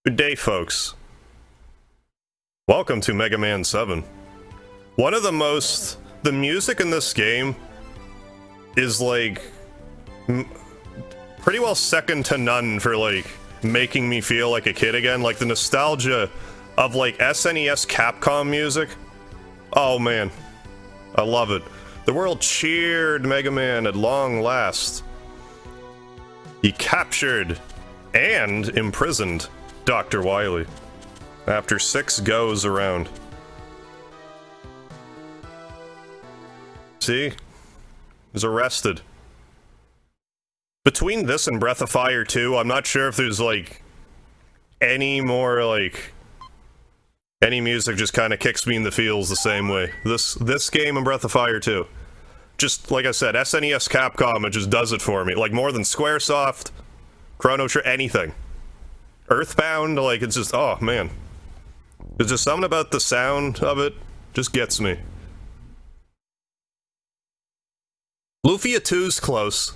Good day, folks. Welcome to Mega Man 7. One of the music in this game is like pretty well second to none for like making me feel like a kid again. Like the nostalgia of like SNES Capcom music. Oh man, I love it. The world cheered Mega Man at long last. He captured and imprisoned Dr. Wily after 6 goes around. See? He was arrested. Between this and Breath of Fire 2, I'm not sure if there's like any more like any music just kind of kicks me in the feels the same way. This game and Breath of Fire 2. Just like I said, SNES Capcom, it just does it for me. Like more than Squaresoft, Chrono Trigger, anything. Earthbound, like it's just, oh man. There's just something about the sound of it just gets me. Lufia 2's close.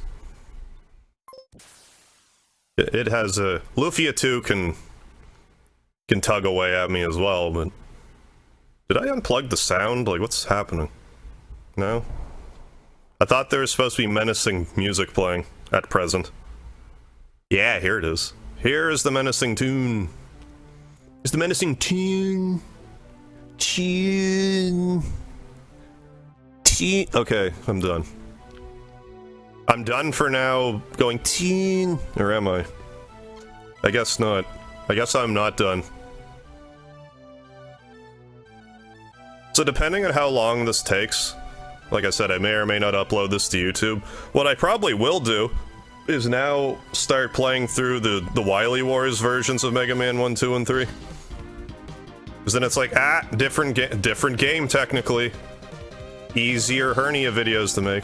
It has a... Lufia 2 can tug away at me as well, but... Did I unplug the sound? Like, what's happening? No? I thought there was supposed to be menacing music playing at present. Yeah, here it is. Here is the menacing tune. It's the menacing tune. Tune. Okay, I'm done. I'm done for now going teen. Or am I? I guess not. I guess I'm not done. So depending on how long this takes, like I said, I may or may not upload this to YouTube. What I probably will do is now start playing through the Wily Wars versions of Mega Man 1, 2, and 3. Because then it's like, different game technically. Easier hernia videos to make.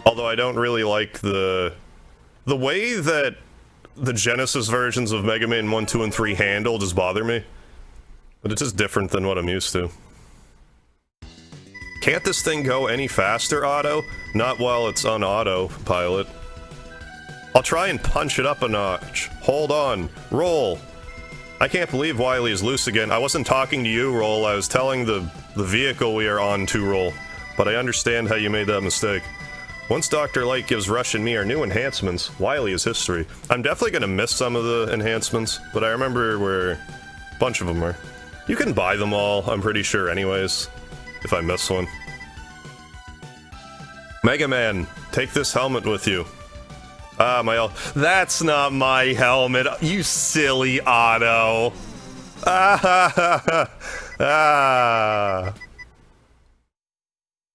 Although I don't really like the way that the Genesis versions of Mega Man 1, 2, and 3 handle just bother me. But it's just different than what I'm used to. Can't this thing go any faster, auto? Not while it's on autopilot. I'll try and punch it up a notch. Hold on. Roll. I can't believe Wily is loose again. I wasn't talking to you, Roll. I was telling the vehicle we are on to Roll. But I understand how you made that mistake. Once Dr. Light gives Rush and me our new enhancements, Wily is history. I'm definitely gonna miss some of the enhancements, but I remember where a bunch of them are. You can buy them all, I'm pretty sure anyways, if I miss one. Mega Man, take this helmet with you. That's not my helmet, you silly Otto. I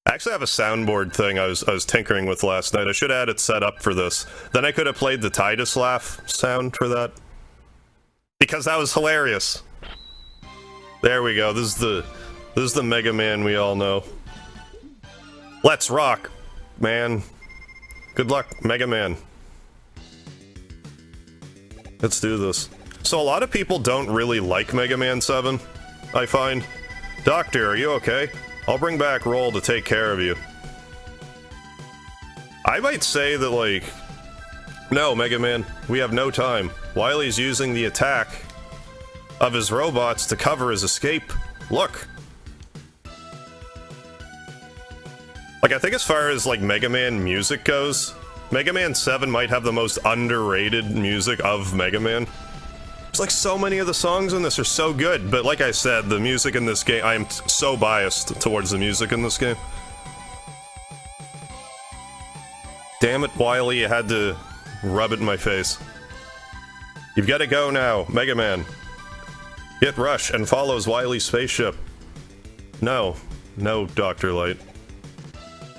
actually have a soundboard thing I was tinkering with last night. I should have had it set up for this. Then I could have played the Titus laugh sound for that. Because that was hilarious. There we go. This is the Mega Man we all know. Let's rock, man. Good luck, Mega Man. Let's do this. So a lot of people don't really like Mega Man 7, I find. Doctor, are you okay? I'll bring back Roll to take care of you. I might say that, like... No, Mega Man, we have no time. Wily's using the attack of his robots to cover his escape. Look! Like, I think as far as, like, Mega Man music goes, Mega Man 7 might have the most underrated music of Mega Man. There's like so many of the songs in this are so good, but like I said, the music in this game, I am so biased towards the music in this game. Damn it, Wily, you had to rub it in my face. You've got to go now, Mega Man. Get Rush and follows Wily's spaceship. No. No, Dr. Light.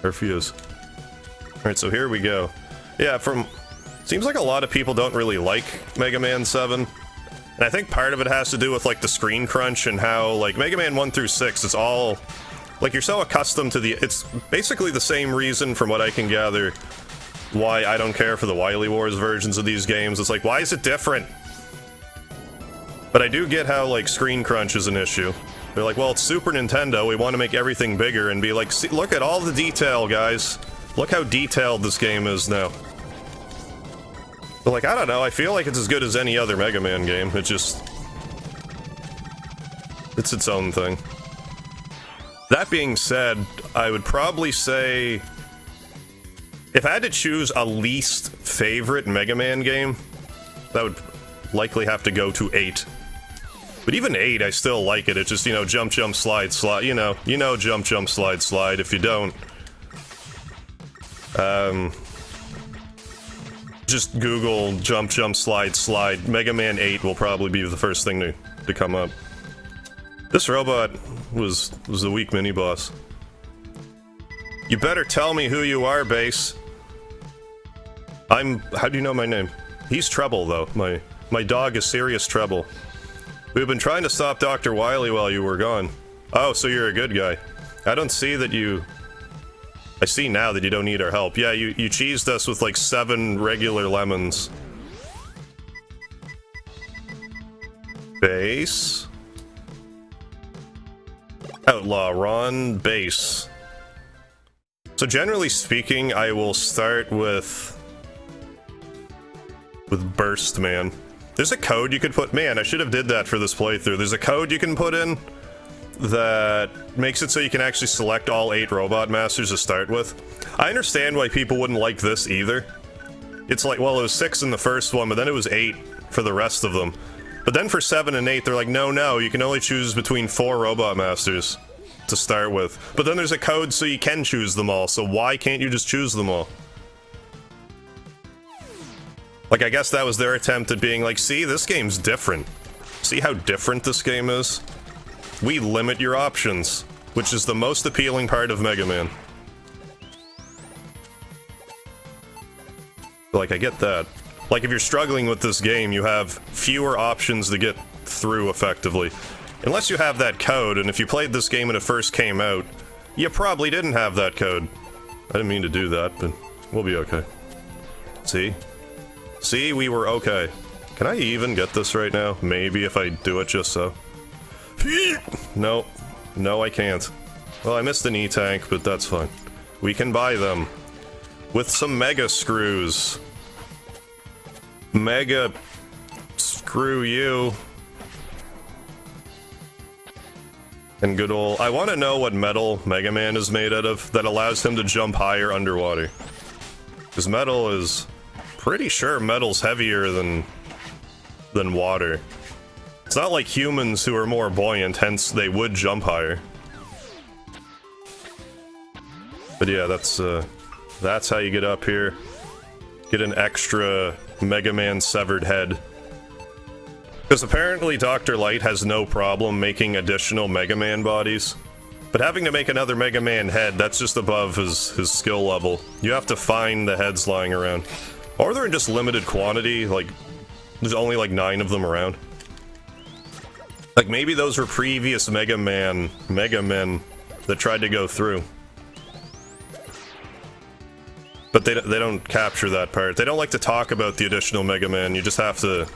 Refuse. Alright, so here we go. Yeah, seems like a lot of people don't really like Mega Man 7. And I think part of it has to do with, like, the screen crunch and how, like, Mega Man 1 through 6, it's all... Like, you're so accustomed to it's basically the same reason, from what I can gather, why I don't care for the Wily Wars versions of these games. It's like, why is it different? But I do get how, like, screen crunch is an issue. They're like, well, it's Super Nintendo, we want to make everything bigger, and be like, see, look at all the detail, guys. Look how detailed this game is now. But like, I don't know, I feel like it's as good as any other Mega Man game. It just... it's its own thing. That being said, I would probably say... if I had to choose a least favorite Mega Man game, that would likely have to go to 8. But even 8, I still like it. It's just, you know, jump, jump, slide, slide, you know, jump, jump, slide, slide. If you don't, just Google jump, jump, slide, slide. Mega Man 8 will probably be the first thing to come up. This robot was a weak mini-boss. You better tell me who you are, Base. How do you know my name? He's Treble, though. My dog is Serious Treble. We've been trying to stop Dr. Wily while you were gone. Oh, so you're a good guy. I don't see that you... I see now that you don't need our help. Yeah, you cheesed us with like 7 regular lemons. Base. Outlaw Ron Base. So generally speaking, I will start with Burst Man. There's a code you could put... man, I should have did that for this playthrough. There's a code you can put in that makes it so you can actually select all 8 Robot Masters to start with. I understand why people wouldn't like this either. It's like, well, it was 6 in the first one, but then it was 8 for the rest of them. But then for 7 and 8, they're like, no, you can only choose between 4 Robot Masters to start with. But then there's a code so you can choose them all, so why can't you just choose them all? Like, I guess that was their attempt at being like, see, this game's different. See how different this game is? We limit your options, which is the most appealing part of Mega Man. Like, I get that. Like, if you're struggling with this game, you have fewer options to get through effectively. Unless you have that code, and if you played this game when it first came out, you probably didn't have that code. I didn't mean to do that, but we'll be okay. See? See, we were okay. Can I even get this right now? Maybe if I do it just so. No. No, I can't. Well, I missed an E-Tank, but that's fine. We can buy them. With some Mega Screws. Mega... screw you. And good old... I want to know what metal Mega Man is made out of that allows him to jump higher underwater. Because metal is... pretty sure metal's heavier than water. It's not like humans who are more buoyant, hence they would jump higher. But yeah, that's how you get up here. Get an extra Mega Man severed head. Because apparently Dr. Light has no problem making additional Mega Man bodies. But having to make another Mega Man head, that's just above his skill level. You have to find the heads lying around. Or they're in just limited quantity, like, there's only like 9 of them around. Like, maybe those were previous Mega Men that tried to go through. But they don't capture that part. They don't like to talk about the additional Mega Man. You just have to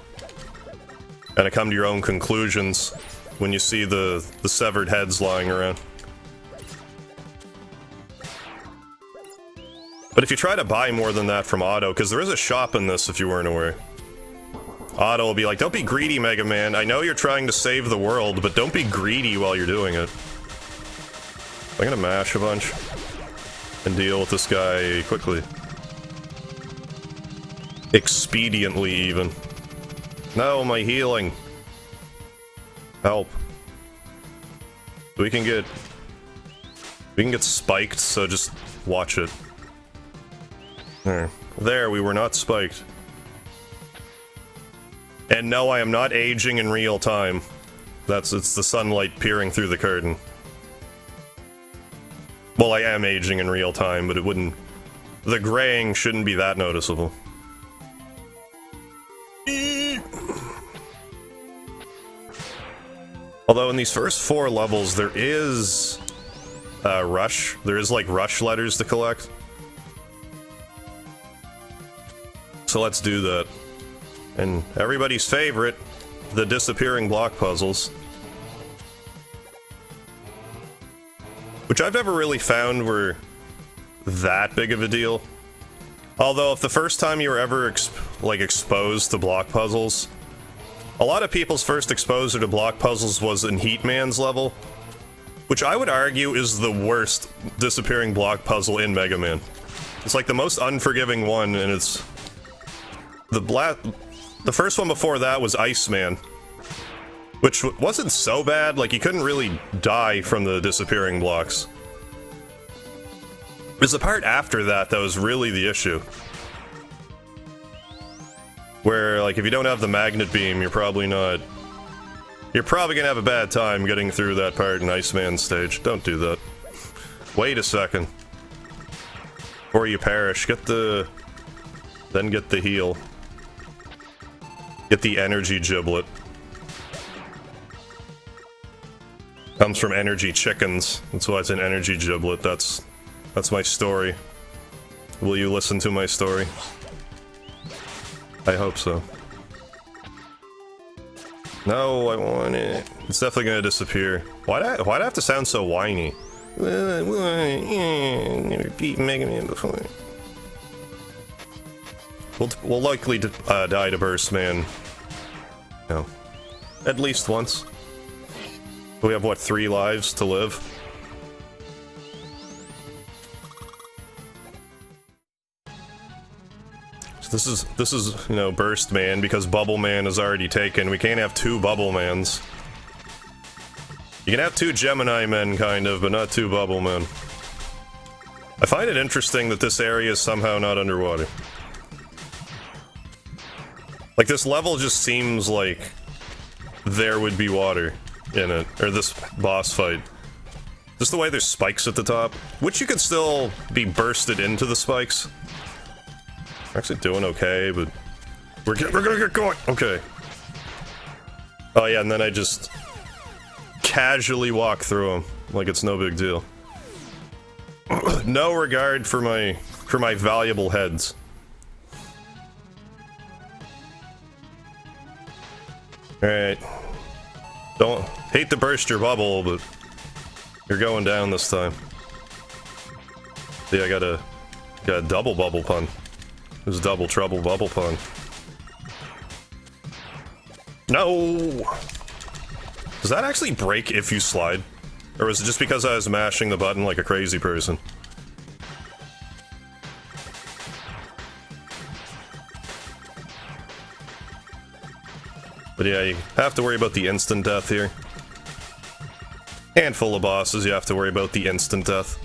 kind of come to your own conclusions when you see the severed heads lying around. But if you try to buy more than that from Otto, because there is a shop in this if you weren't aware. Otto will be like, don't be greedy, Mega Man. I know you're trying to save the world, but don't be greedy while you're doing it. I'm gonna mash a bunch and deal with this guy quickly. Expediently, even. No, my healing. Help. We can get spiked, so just watch it. There, we were not spiked. And no, I am not aging in real time. It's the sunlight peering through the curtain. Well, I am aging in real time, but it wouldn't... the graying shouldn't be that noticeable. Although in these first 4 levels, there is... rush. There is, like, rush letters to collect. So let's do that. And everybody's favorite, the disappearing block puzzles. Which I've never really found were that big of a deal. Although if the first time you were ever like, exposed to block puzzles. A lot of people's first exposure to block puzzles was in Heatman's level, which I would argue is the worst disappearing block puzzle in Mega Man. It's like the most unforgiving one, and it's... The first one before that was Iceman, which wasn't so bad, like you couldn't really die from the disappearing blocks. It was the part after that that was really the issue. Where, like, if you don't have the magnet beam, you're probably gonna have a bad time getting through that part in Iceman stage. Don't do that. Wait a second. Before you perish, then get the heal. Get the energy giblet. Comes from energy chickens. That's why it's an energy giblet. That's my story. Will you listen to my story? I hope so. No, I want it. It's definitely gonna disappear. Why'd I have to sound so whiny? Never beat Mega Man before. We'll likely die to Burst Man. No. At least once. We have, what, 3 lives to live? So this is, you know, Burst Man, because Bubble Man is already taken. We can't have 2 Bubble Mans. You can have 2 Gemini Men, kind of, but not 2 Bubble Men. I find it interesting that this area is somehow not underwater. Like, this level just seems like there would be water in it, or this boss fight. Just the way there's spikes at the top, which you could still be bursted into the spikes. We're actually doing okay, but we're gonna get going. Okay. Oh yeah, and then I just casually walk through them like it's no big deal. No regard for my valuable heads. Alright. Don't hate to burst your bubble, but you're going down this time. See, I got a double bubble pun. It was double trouble bubble pun. No! Does that actually break if you slide? Or was it just because I was mashing the button like a crazy person? But yeah, you have to worry about the instant death here. Handful of bosses, you have to worry about the instant death.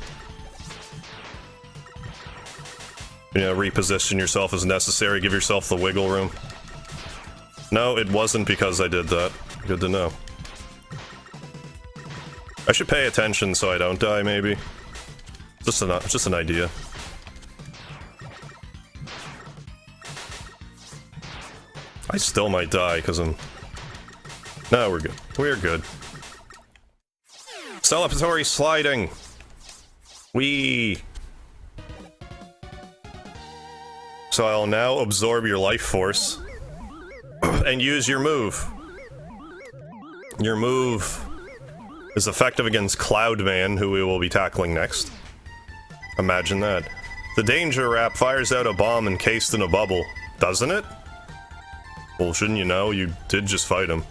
You know, reposition yourself as necessary, give yourself the wiggle room. No, it wasn't because I did that. Good to know. I should pay attention so I don't die, maybe. Just an idea. I still might die, because I'm... No, we're good. We're good. Celebratory sliding! Whee! So I'll now absorb your life force and use your move. Your move is effective against Cloudman, who we will be tackling next. Imagine that. The Danger Wrap fires out a bomb encased in a bubble, doesn't it? Well, shouldn't you know? You did just fight him.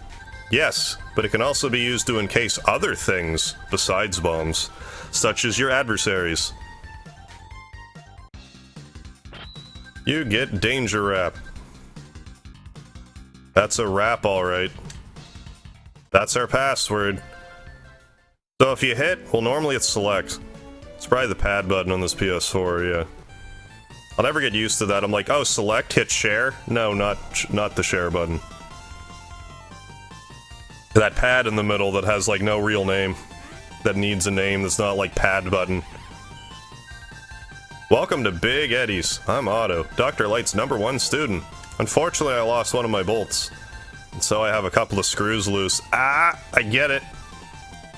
Yes, but it can also be used to encase other things besides bombs, such as your adversaries. You get Danger Wrap. That's a wrap, alright. That's our password. So if you hit, well, normally it's select. It's probably the pad button on this PS4, yeah. I'll never get used to that. I'm like, oh, select, hit share? No, not the share button. That pad in the middle that has, like, no real name. That needs a name that's not, like, pad button. Welcome to Big Eddie's. I'm Otto, Dr. Light's #1 student. Unfortunately, I lost one of my bolts. And so I have a couple of screws loose. Ah, I get it.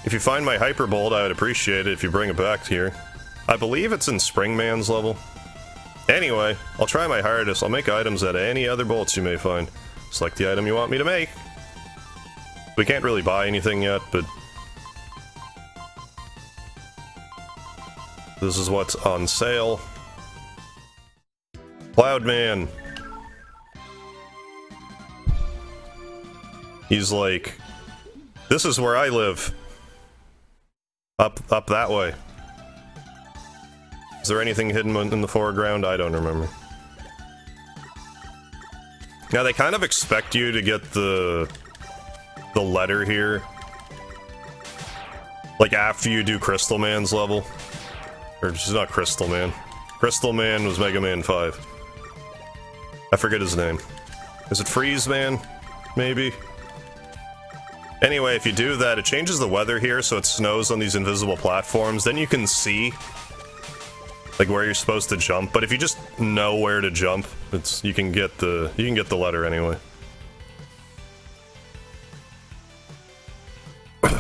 If you find my Hyper Bolt, I would appreciate it if you bring it back here. I believe it's in Springman's level. Anyway, I'll try my hardest. I'll make items out of any other bolts you may find. Select the item you want me to make. We can't really buy anything yet, but... this is what's on sale. Cloudman. He's like, this is where I live. Up that way. Is there anything hidden in the foreground? I don't remember. Now, they kind of expect you to get the letter here, like, after you do Crystal Man's level. Or, just not Crystal Man. Crystal Man was Mega Man 5. I forget his name. Is it Freeze Man? Maybe? Anyway, if you do that, it changes the weather here, so it snows on these invisible platforms. Then you can see, like, where you're supposed to jump. But if you just know where to jump, you can get the letter anyway.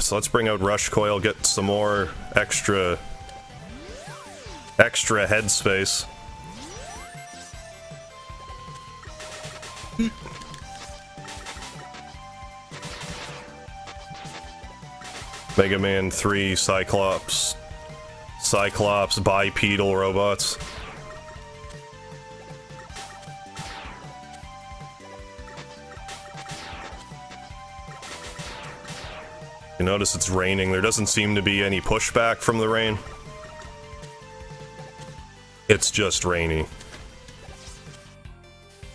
So let's bring out Rush Coil, get some more extra headspace. Mega Man 3 Cyclops bipedal robots. You notice it's raining. There doesn't seem to be any pushback from the rain. It's just rainy.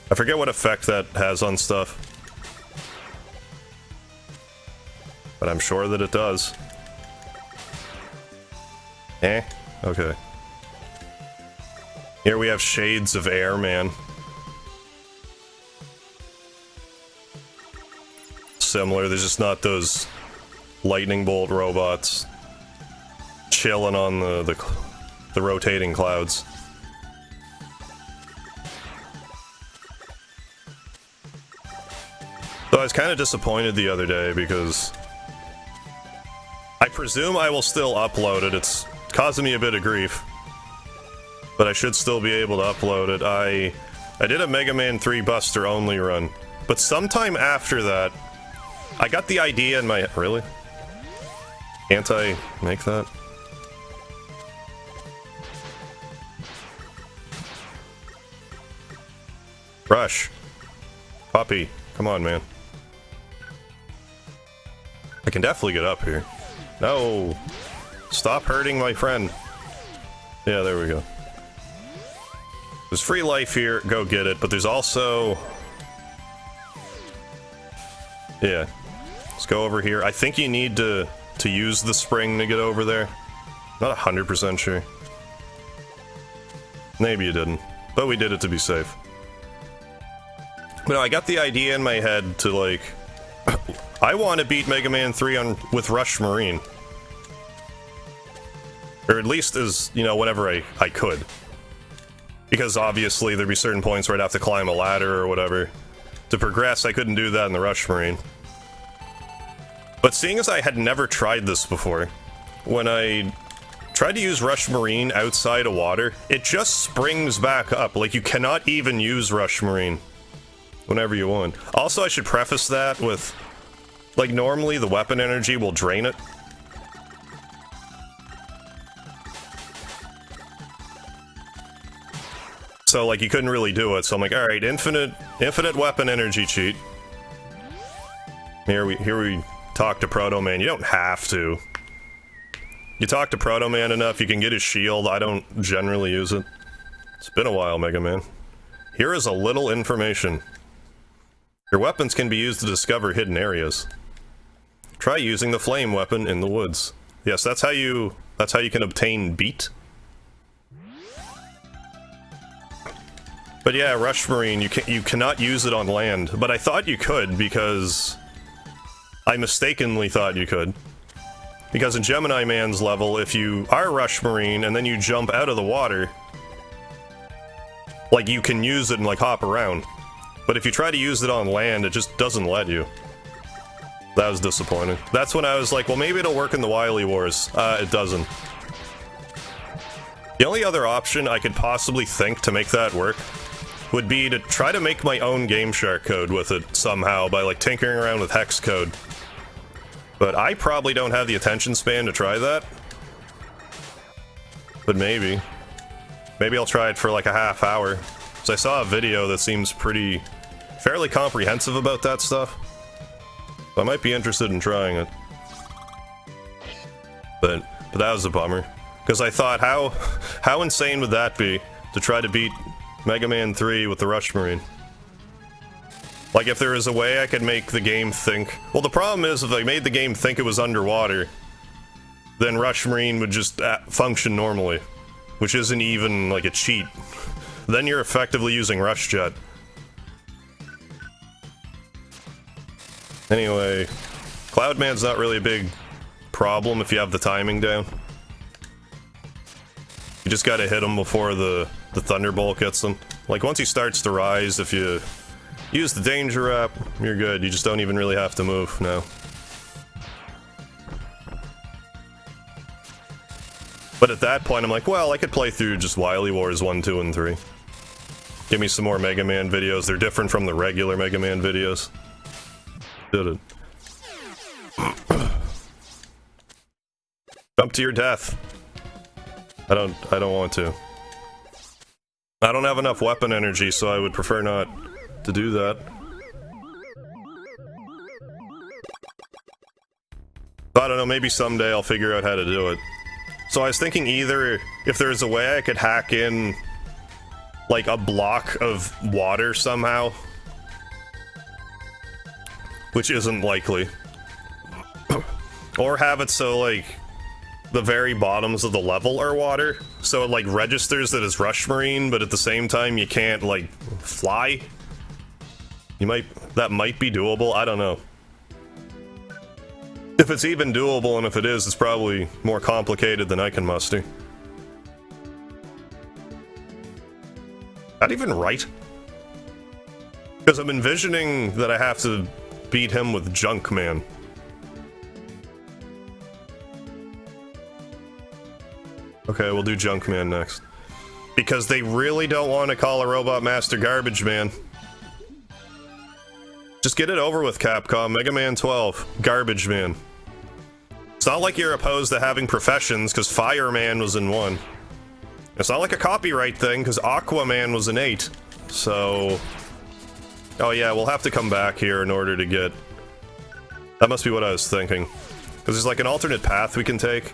I forget what effect that has on stuff, but I'm sure that it does. Okay. Here we have Shades of Air Man. Similar, there's just not those lightning bolt robots chilling on the rotating clouds. So I was kind of disappointed the other day because I presume I will still upload it. It's causing me a bit of grief, but I should still be able to upload it. I did a Mega Man 3 Buster only run, but sometime after that, I got the idea in my head. Really? Can't I make that? Rush. Puppy. Come on, man. I can definitely get up here. No! Stop hurting my friend. Yeah, there we go. There's free life here, go get it, but there's also... Yeah. Let's go over here. I think you need to use the spring to get over there. Not 100% sure. Maybe you didn't, but we did it to be safe. But no, I got the idea in my head to, like... I want to beat Mega Man 3 with Rush Marine. Or at least as, you know, whenever I could. Because obviously there'd be certain points where I'd have to climb a ladder or whatever. To progress, I couldn't do that in the Rush Marine. But seeing as I had never tried this before, when I tried to use Rush Marine outside of water, it just springs back up. Like, you cannot even use Rush Marine whenever you want. Also, I should preface that with, like, normally the weapon energy will drain it. So, like, you couldn't really do it, so I'm like, alright, infinite weapon energy cheat. Here we talk to Proto Man. You don't have to. You talk to Proto Man enough, you can get his shield. I don't generally use it. It's been a while, Mega Man. Here is a little information. Your weapons can be used to discover hidden areas. Try using the flame weapon in the woods. Yes, that's how you can obtain beat. But yeah, Rush Marine, you cannot use it on land, but I thought you could because I mistakenly thought you could. Because in Gemini Man's level, if you are Rush Marine and then you jump out of the water, like, you can use it and, like, hop around. But if you try to use it on land, it just doesn't let you. That was disappointing. That's when I was like, well, maybe it'll work in the Wily Wars. It doesn't. The only other option I could possibly think to make that work would be to try to make my own Game Shark code with it somehow by, like, tinkering around with hex code. But I probably don't have the attention span to try that. But maybe. Maybe I'll try it for like a half hour. So I saw a video that seems fairly comprehensive about that stuff. I might be interested in trying it. But that was a bummer. Because I thought, how insane would that be to try to beat Mega Man 3 with the Rush Marine? Like, if there was a way I could make the game think... Well, the problem is, if I made the game think it was underwater, then Rush Marine would just function normally. Which isn't even, like, a cheat. Then you're effectively using Rush Jet. Anyway, Cloudman's not really a big problem if you have the timing down. You just gotta hit him before the Thunderbolt gets him. Like, once he starts to rise, if you use the Danger Wrap, you're good. You just don't even really have to move now. But at that point, I'm like, well, I could play through just Wily Wars 1, 2, and 3. Give me some more Mega Man videos. They're different from the regular Mega Man videos. Did it. Jump to your death. I don't want to. I don't have enough weapon energy, so I would prefer not to do that. I don't know, maybe someday I'll figure out how to do it. So I was thinking either if there's a way I could hack in like a block of water somehow, which isn't likely, or have it so like the very bottoms of the level are water, so it like registers that it's Rush Marine, but at the same time you can't like fly. That might be doable, I don't know. If it's even doable, and if it is, it's probably more complicated than I can muster. Not even right? Because I'm envisioning that I have to beat him with Junkman. Okay, we'll do Junkman next. Because they really don't want to call a Robot Master Garbage Man. Just get it over with, Capcom. Mega Man 12. Garbage Man. It's not like you're opposed to having professions, because Fireman was in 1. It's not like a copyright thing, because Aquaman was in 8. So... Oh yeah, we'll have to come back here in order to get... That must be what I was thinking. Because there's like an alternate path we can take.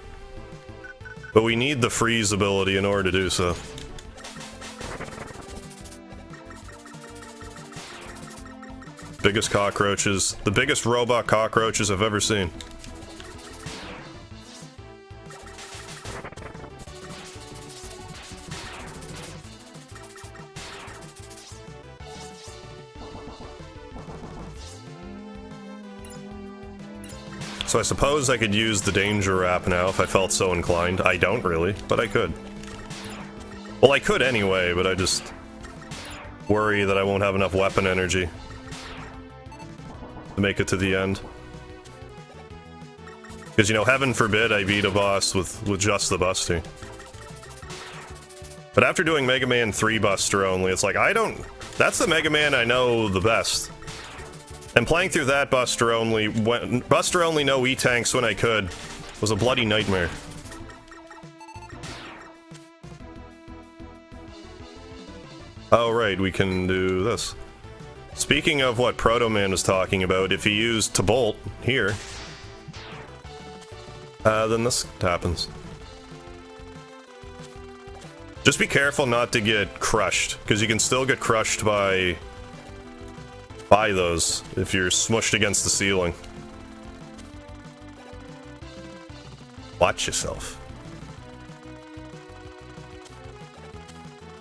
But we need the freeze ability in order to do so. Biggest cockroaches. The biggest robot cockroaches I've ever seen. So I suppose I could use the Danger Wrap now if I felt so inclined. I don't really, but I could. Well, I could anyway, but I just worry that I won't have enough weapon energy to make it to the end. Because, you know, heaven forbid I beat a boss with just the Buster. But after doing Mega Man 3 Buster only, it's like, that's the Mega Man I know the best. And playing through that Buster only no E-Tanks when I could, was a bloody nightmare. Oh right, we can do this. Speaking of what Proto Man was talking about, if you use Tabolt here, then this happens. Just be careful not to get crushed, because you can still get crushed by those if you're smushed against the ceiling. Watch yourself.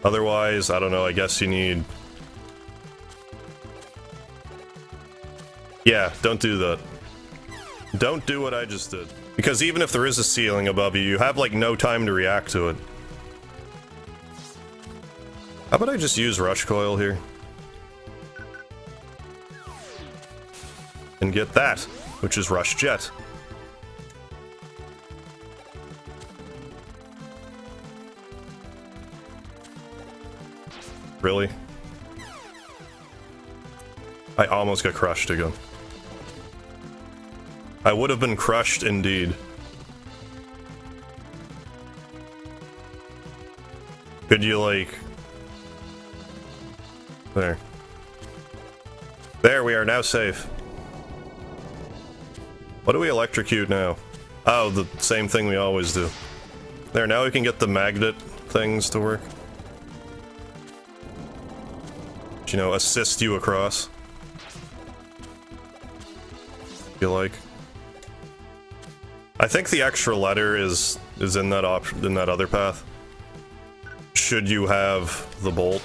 Otherwise, I don't know, I guess you need... Yeah, don't do that. Don't do what I just did. Because even if there is a ceiling above you, you have like no time to react to it. How about I just use Rush Coil here? And get that, which is Rush Jet. Really? I almost got crushed again. I would have been crushed indeed. Could you, like... There. There, we are now safe. What do we electrocute now? Oh, the same thing we always do. There, now we can get the magnet things to work. You know, assist you across. If you like. I think the extra letter is in that option, in that other path. Should you have the bolt.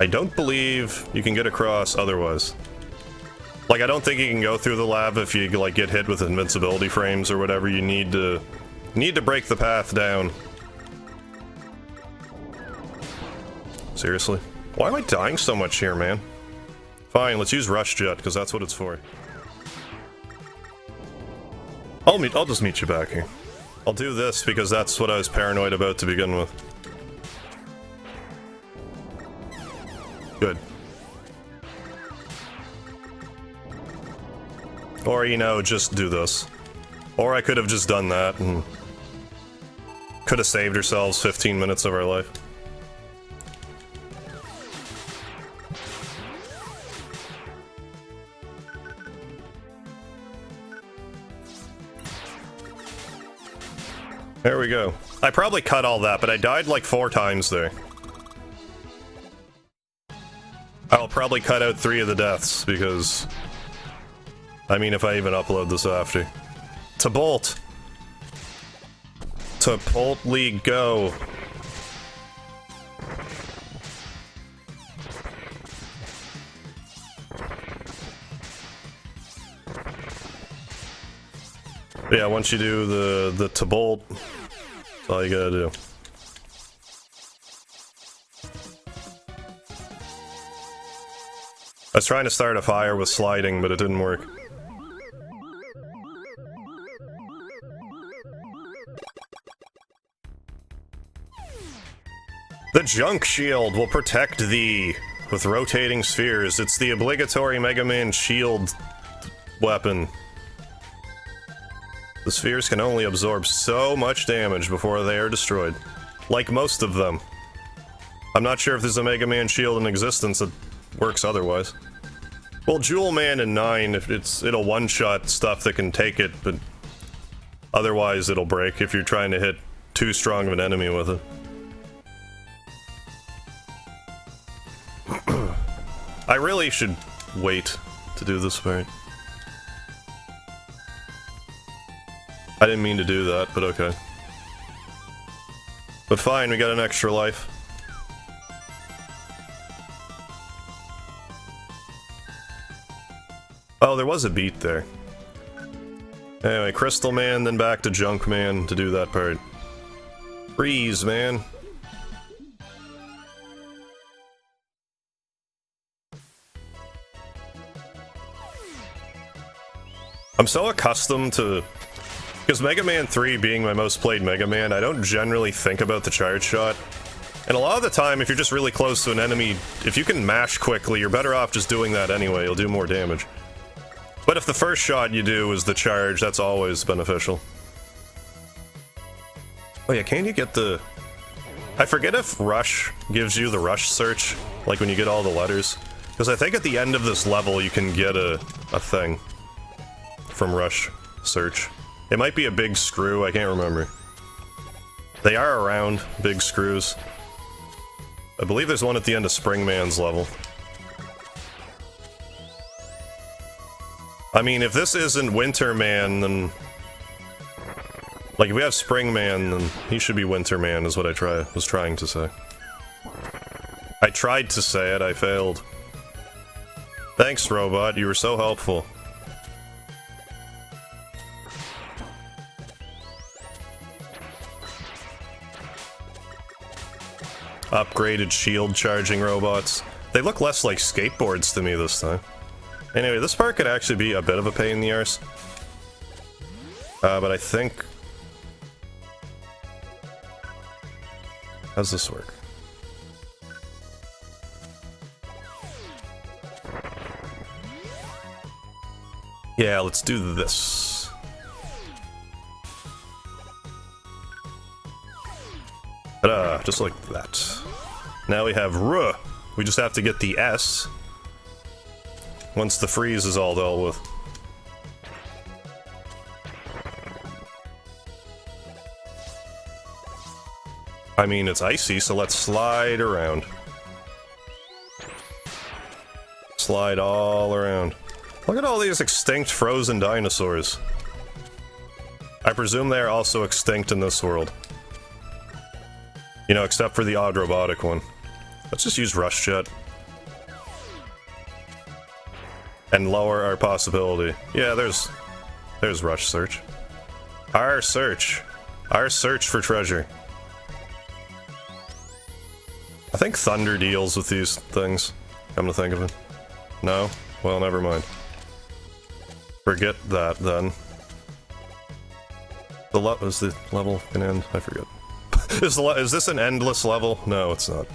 I don't believe you can get across otherwise. Like, I don't think you can go through the lab if you, like, get hit with invincibility frames or whatever. You need to break the path down. Seriously? Why am I dying so much here, man? Fine, let's use Rush Jet, because that's what it's for. I'll just meet you back here. I'll do this because that's what I was paranoid about to begin with. Good. Or, you know, just do this. Or I could have just done that and could have saved ourselves 15 minutes of our life. There we go. I probably cut all that, but I died like 4 times there. I'll probably cut out 3 of the deaths, because... I mean, if I even upload this after. To bolt! To boldly go. Yeah, once you do the to bolt, that's all you gotta do. I was trying to start a fire with sliding, but it didn't work. The junk shield will protect thee with rotating spheres. It's the obligatory Mega Man shield weapon. The spheres can only absorb so much damage before they are destroyed. Like most of them. I'm not sure if there's a Mega Man shield in existence that works otherwise. Well, Jewel Man in 9, it'll one-shot stuff that can take it, but otherwise it'll break if you're trying to hit too strong of an enemy with it. I really should wait to do this part. I didn't mean to do that, but okay. But fine, we got an extra life. Oh, there was a beat there. Anyway, Crystal Man, then back to Junk Man to do that part. Freeze, man. I'm so accustomed to... Because Mega Man 3 being my most played Mega Man, I don't generally think about the charge shot. And a lot of the time, if you're just really close to an enemy, if you can mash quickly, you're better off just doing that anyway, you'll do more damage. But if the first shot you do is the charge, that's always beneficial. Oh yeah, can you get the... I forget if Rush gives you the Rush search, like when you get all the letters. Because I think at the end of this level you can get a thing from Rush search. It might be a big screw, I can't remember. They are around, big screws. I believe there's one at the end of Springman's level. I mean, if this isn't Winter Man, then... Like, if we have Spring Man, then he should be Winter Man, is what I was trying to say. I tried to say it, I failed. Thanks, Robot, you were so helpful. Upgraded shield charging robots. They look less like skateboards to me this time. Anyway, this part could actually be a bit of a pain in the arse. But I think... How's this work? Yeah, let's do this. Ta-da, just like that. Now we have R. We just have to get the S. Once the freeze is all dealt with. I mean, it's icy, so let's slide around. Slide all around. Look at all these extinct frozen dinosaurs. I presume they are also extinct in this world. You know, except for the odd robotic one. Let's just use Rush Jet. And lower our possibility. Yeah, there's Rush Search. Our search. Our search for treasure. I think Thunder deals with these things, come to think of it. No? Well, never mind. Forget that, then. Is the level an end? I forget. Is this an endless level? No, it's not.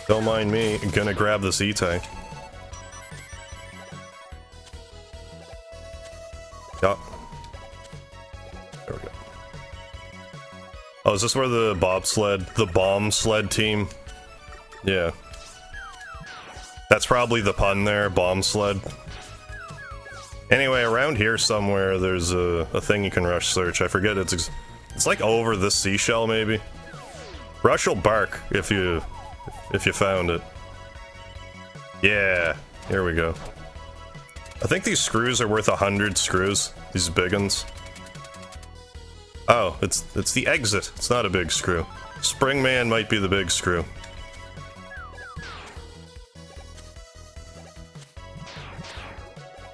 Don't mind me, I'm gonna grab this E-Tank. Yeah. There we go. Oh, is this where the bomb sled team? Yeah. That's probably the pun there, bomb sled. Anyway, around here somewhere there's a thing you can rush search. I forget, it's like over this seashell maybe. Rush will bark if you found it. Yeah, here we go. I think these screws are worth 100 screws. These big ones. Oh, it's the exit. It's not a big screw. Springman might be the big screw.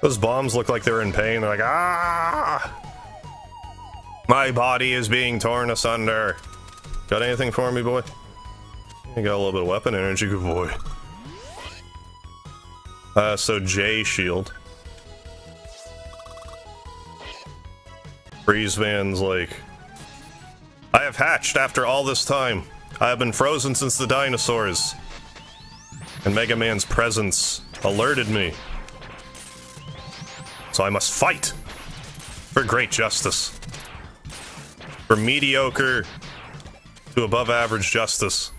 Those bombs look like they're in pain. They're like, ah! My body is being torn asunder. Got anything for me, boy? You got a little bit of weapon energy, good boy. So J shield. Freeze Man's like, I have hatched after all this time. I have been frozen since the dinosaurs. And Mega Man's presence alerted me. So I must fight for great justice. For mediocre to above average justice.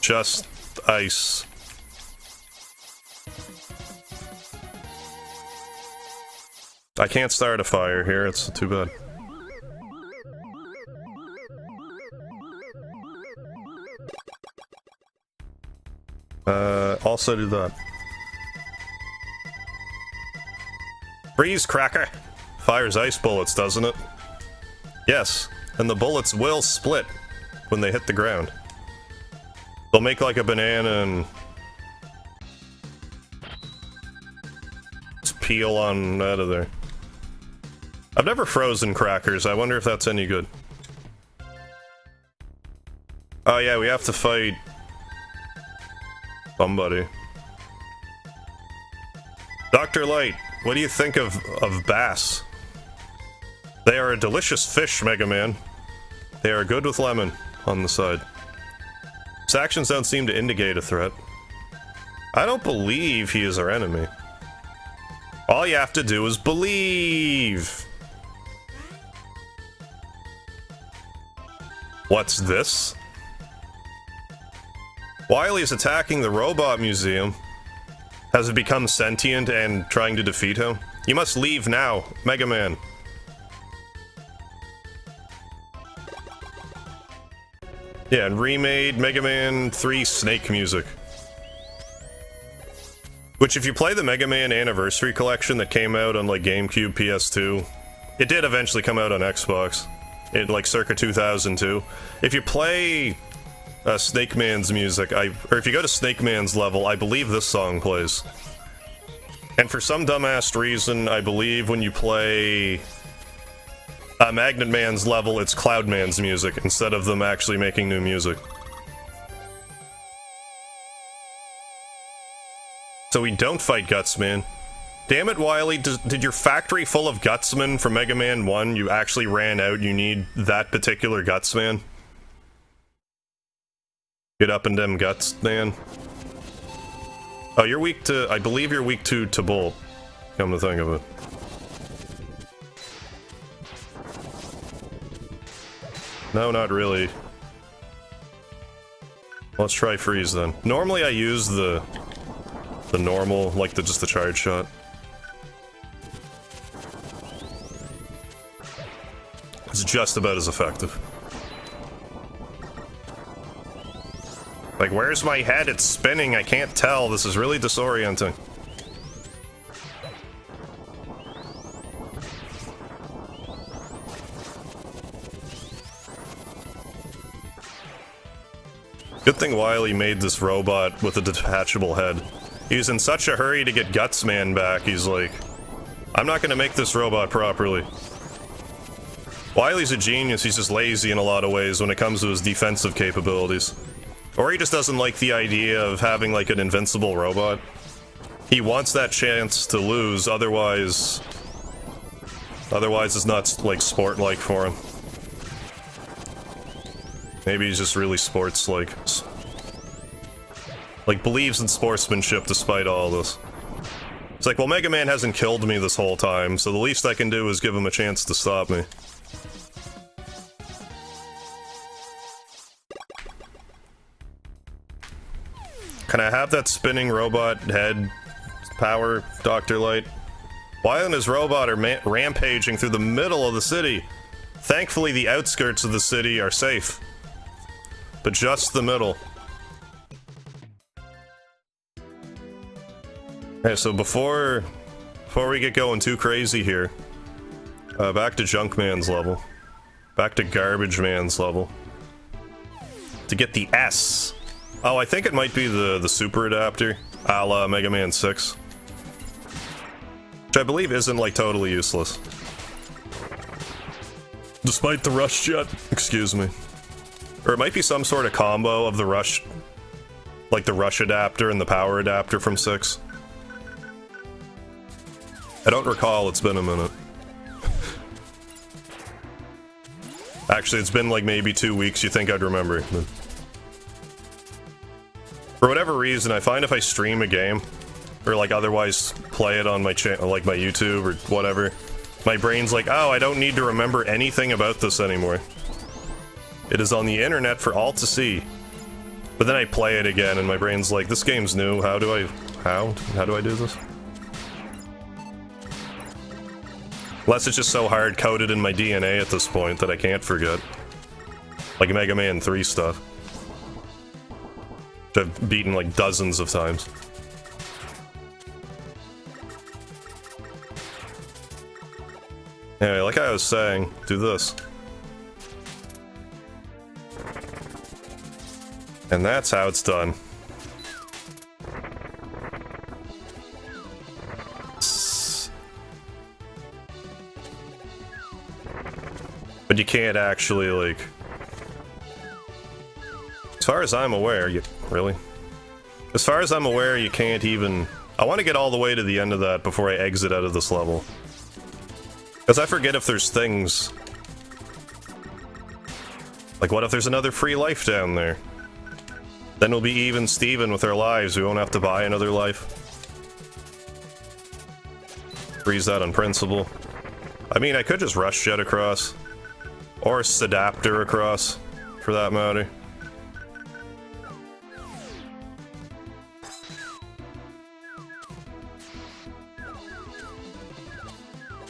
Just ice. I can't start a fire here, it's too bad. Also do that. Freeze cracker! Fires ice bullets, doesn't it? Yes, and the bullets will split when they hit the ground. They'll make like a banana and just peel on out of there. I've never frozen crackers, I wonder if that's any good. Oh yeah, we have to fight somebody. Dr. Light, what do you think of bass? They are a delicious fish, Mega Man. They are good with lemon on the side. His actions don't seem to indicate a threat. I don't believe he is our enemy. All you have to do is believe. What's this? Wily is attacking the robot museum. Has it become sentient and trying to defeat him? You must leave now, Mega Man. Yeah, and remade Mega Man 3 Snake music. Which, if you play the Mega Man Anniversary Collection that came out on, like, GameCube, PS2, it did eventually come out on Xbox, in, like, circa 2002. If you play Snake Man's music, or if you go to Snake Man's level, I believe this song plays. And for some dumbass reason, I believe when you play Magnet Man's level, it's Cloud Man's music, instead of them actually making new music. So we don't fight Gutsman. Damn it, Wily, did your factory full of Gutsman from Mega Man 1, you actually ran out, you need that particular Gutsman? Get up in them guts, man. Oh, you're weak to... I believe you're weak to Bull, come to think of it. No, not really. Let's try freeze then. Normally I use the The normal, like just the charge shot. It's just about as effective. Like, where's my head? It's spinning, I can't tell. This is really disorienting. Good thing Wily made this robot with a detachable head. He was in such a hurry to get Gutsman back, he's like, I'm not gonna make this robot properly. Wily's a genius, he's just lazy in a lot of ways when it comes to his defensive capabilities. Or he just doesn't like the idea of having, like, an invincible robot. He wants that chance to lose, otherwise it's not, like, sport-like for him. Maybe he's just really sports-like. Like, believes in sportsmanship despite all this. It's like, well, Mega Man hasn't killed me this whole time, so the least I can do is give him a chance to stop me. Can I have that spinning robot head power, Dr. Light? Wily and his robot are rampaging through the middle of the city. Thankfully, the outskirts of the city are safe. But just the middle. Okay, so before we get going too crazy here, back to Junkman's level. Back to Garbage Man's level. To get the S. Oh, I think it might be the super adapter, a la Mega Man 6. Which I believe isn't, like, totally useless. Despite the rush jet, excuse me. Or it might be some sort of combo of the rush, like the rush adapter and the power adapter from 6. I don't recall, it's been a minute. Actually, it's been like maybe 2 weeks, you think I'd remember. But for whatever reason, I find if I stream a game, or like otherwise play it on my channel, like my YouTube or whatever, my brain's like, oh, I don't need to remember anything about this anymore. It is on the internet for all to see. But then I play it again and my brain's like, this game's new, how do I do this? Unless it's just so hard-coded in my DNA at this point that I can't forget. Like Mega Man 3 stuff. Which I've beaten like dozens of times. Anyway, like I was saying, do this. And that's how it's done. But you can't actually, like... As far as I'm aware, really? As far as I'm aware, you can't even... I want to get all the way to the end of that before I exit out of this level. Because I forget if there's things... Like, what if there's another free life down there? Then we'll be even Steven with our lives, we won't have to buy another life. Freeze that on principle. I mean, I could just rush jet across. Or Sedapter across, for that matter.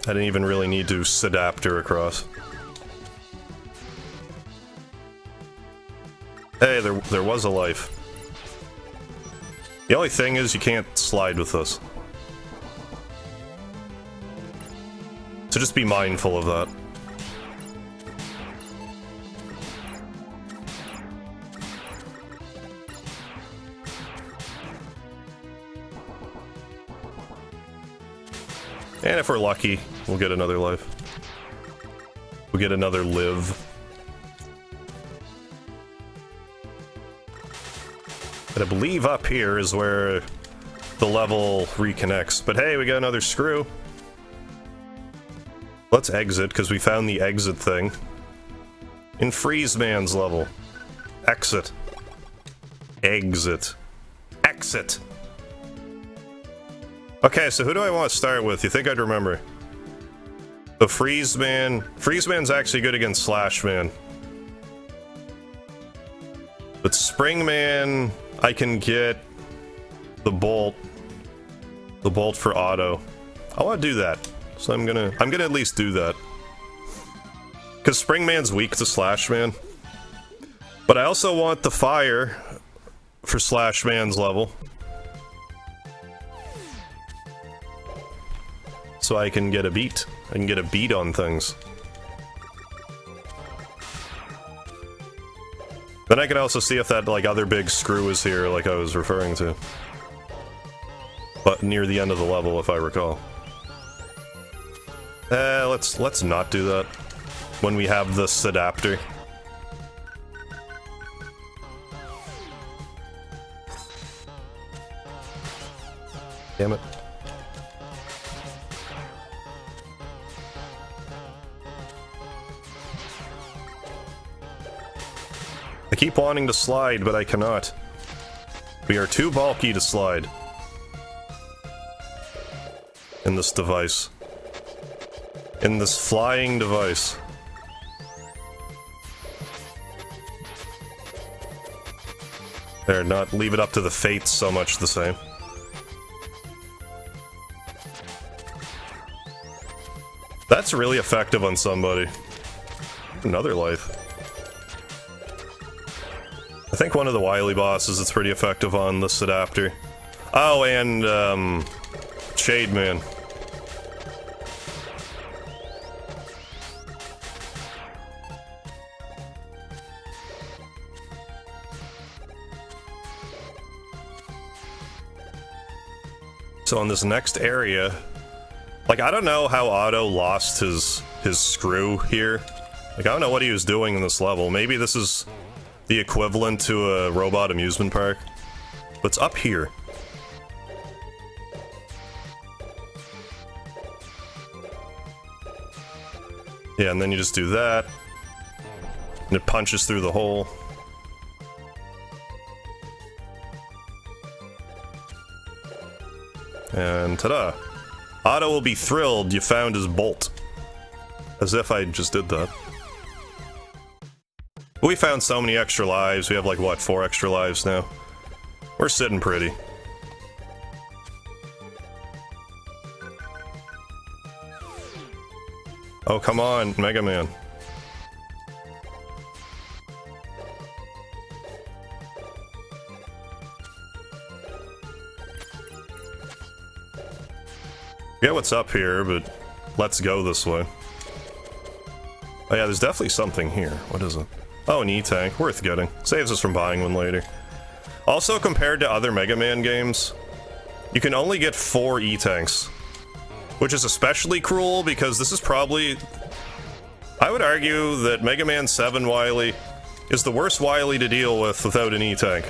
I didn't even really need to Sedapter across. Hey, there was a life. The only thing is you can't slide with this. So just be mindful of that. And if we're lucky, we'll get another life. We'll get another live. And I believe up here is where the level reconnects. But hey, we got another screw. Let's exit, because we found the exit thing. In Freeze Man's level. Exit. Exit. Exit! Okay, so who do I want to start with? You think I'd remember? The Freeze Man. Freeze Man's actually good against Slash Man. But Spring Man, I can get the Bolt. The bolt for auto. I want to do that, so I'm gonna at least do that. Because Springman's weak to Slashman. But I also want the fire for Slashman's level. So I can get a beat. I can get a beat on things. Then I can also see if that, like, other big screw is here, like I was referring to. But near the end of the level, if I recall. Let's not do that. When we have this adapter. Damn it. I keep wanting to slide, but I cannot. We are too bulky to slide. In this device. In this flying device. There, not leave it up to the fates so much the same. That's really effective on somebody. Another life. I think one of the Wily bosses is pretty effective on this adapter. Oh, and, Shade Man. So on this next area, like, I don't know how Otto lost his screw here. Like, I don't know what he was doing in this level. Maybe this is the equivalent to a robot amusement park. But it's up here. Yeah, and then you just do that. And it punches through the hole. And ta-da! Otto will be thrilled you found his bolt. As if I just did that. We found so many extra lives. We have, like, what, 4 extra lives now? We're sitting pretty. Oh, come on, Mega Man. Forget what's up here, but let's go this way. Oh yeah, there's definitely something here. What is it? Oh, an E-Tank. Worth getting. Saves us from buying one later. Also, compared to other Mega Man games, you can only get 4 E-Tanks. Which is especially cruel, because this is probably... I would argue that Mega Man 7 Wily is the worst Wily to deal with without an E-Tank.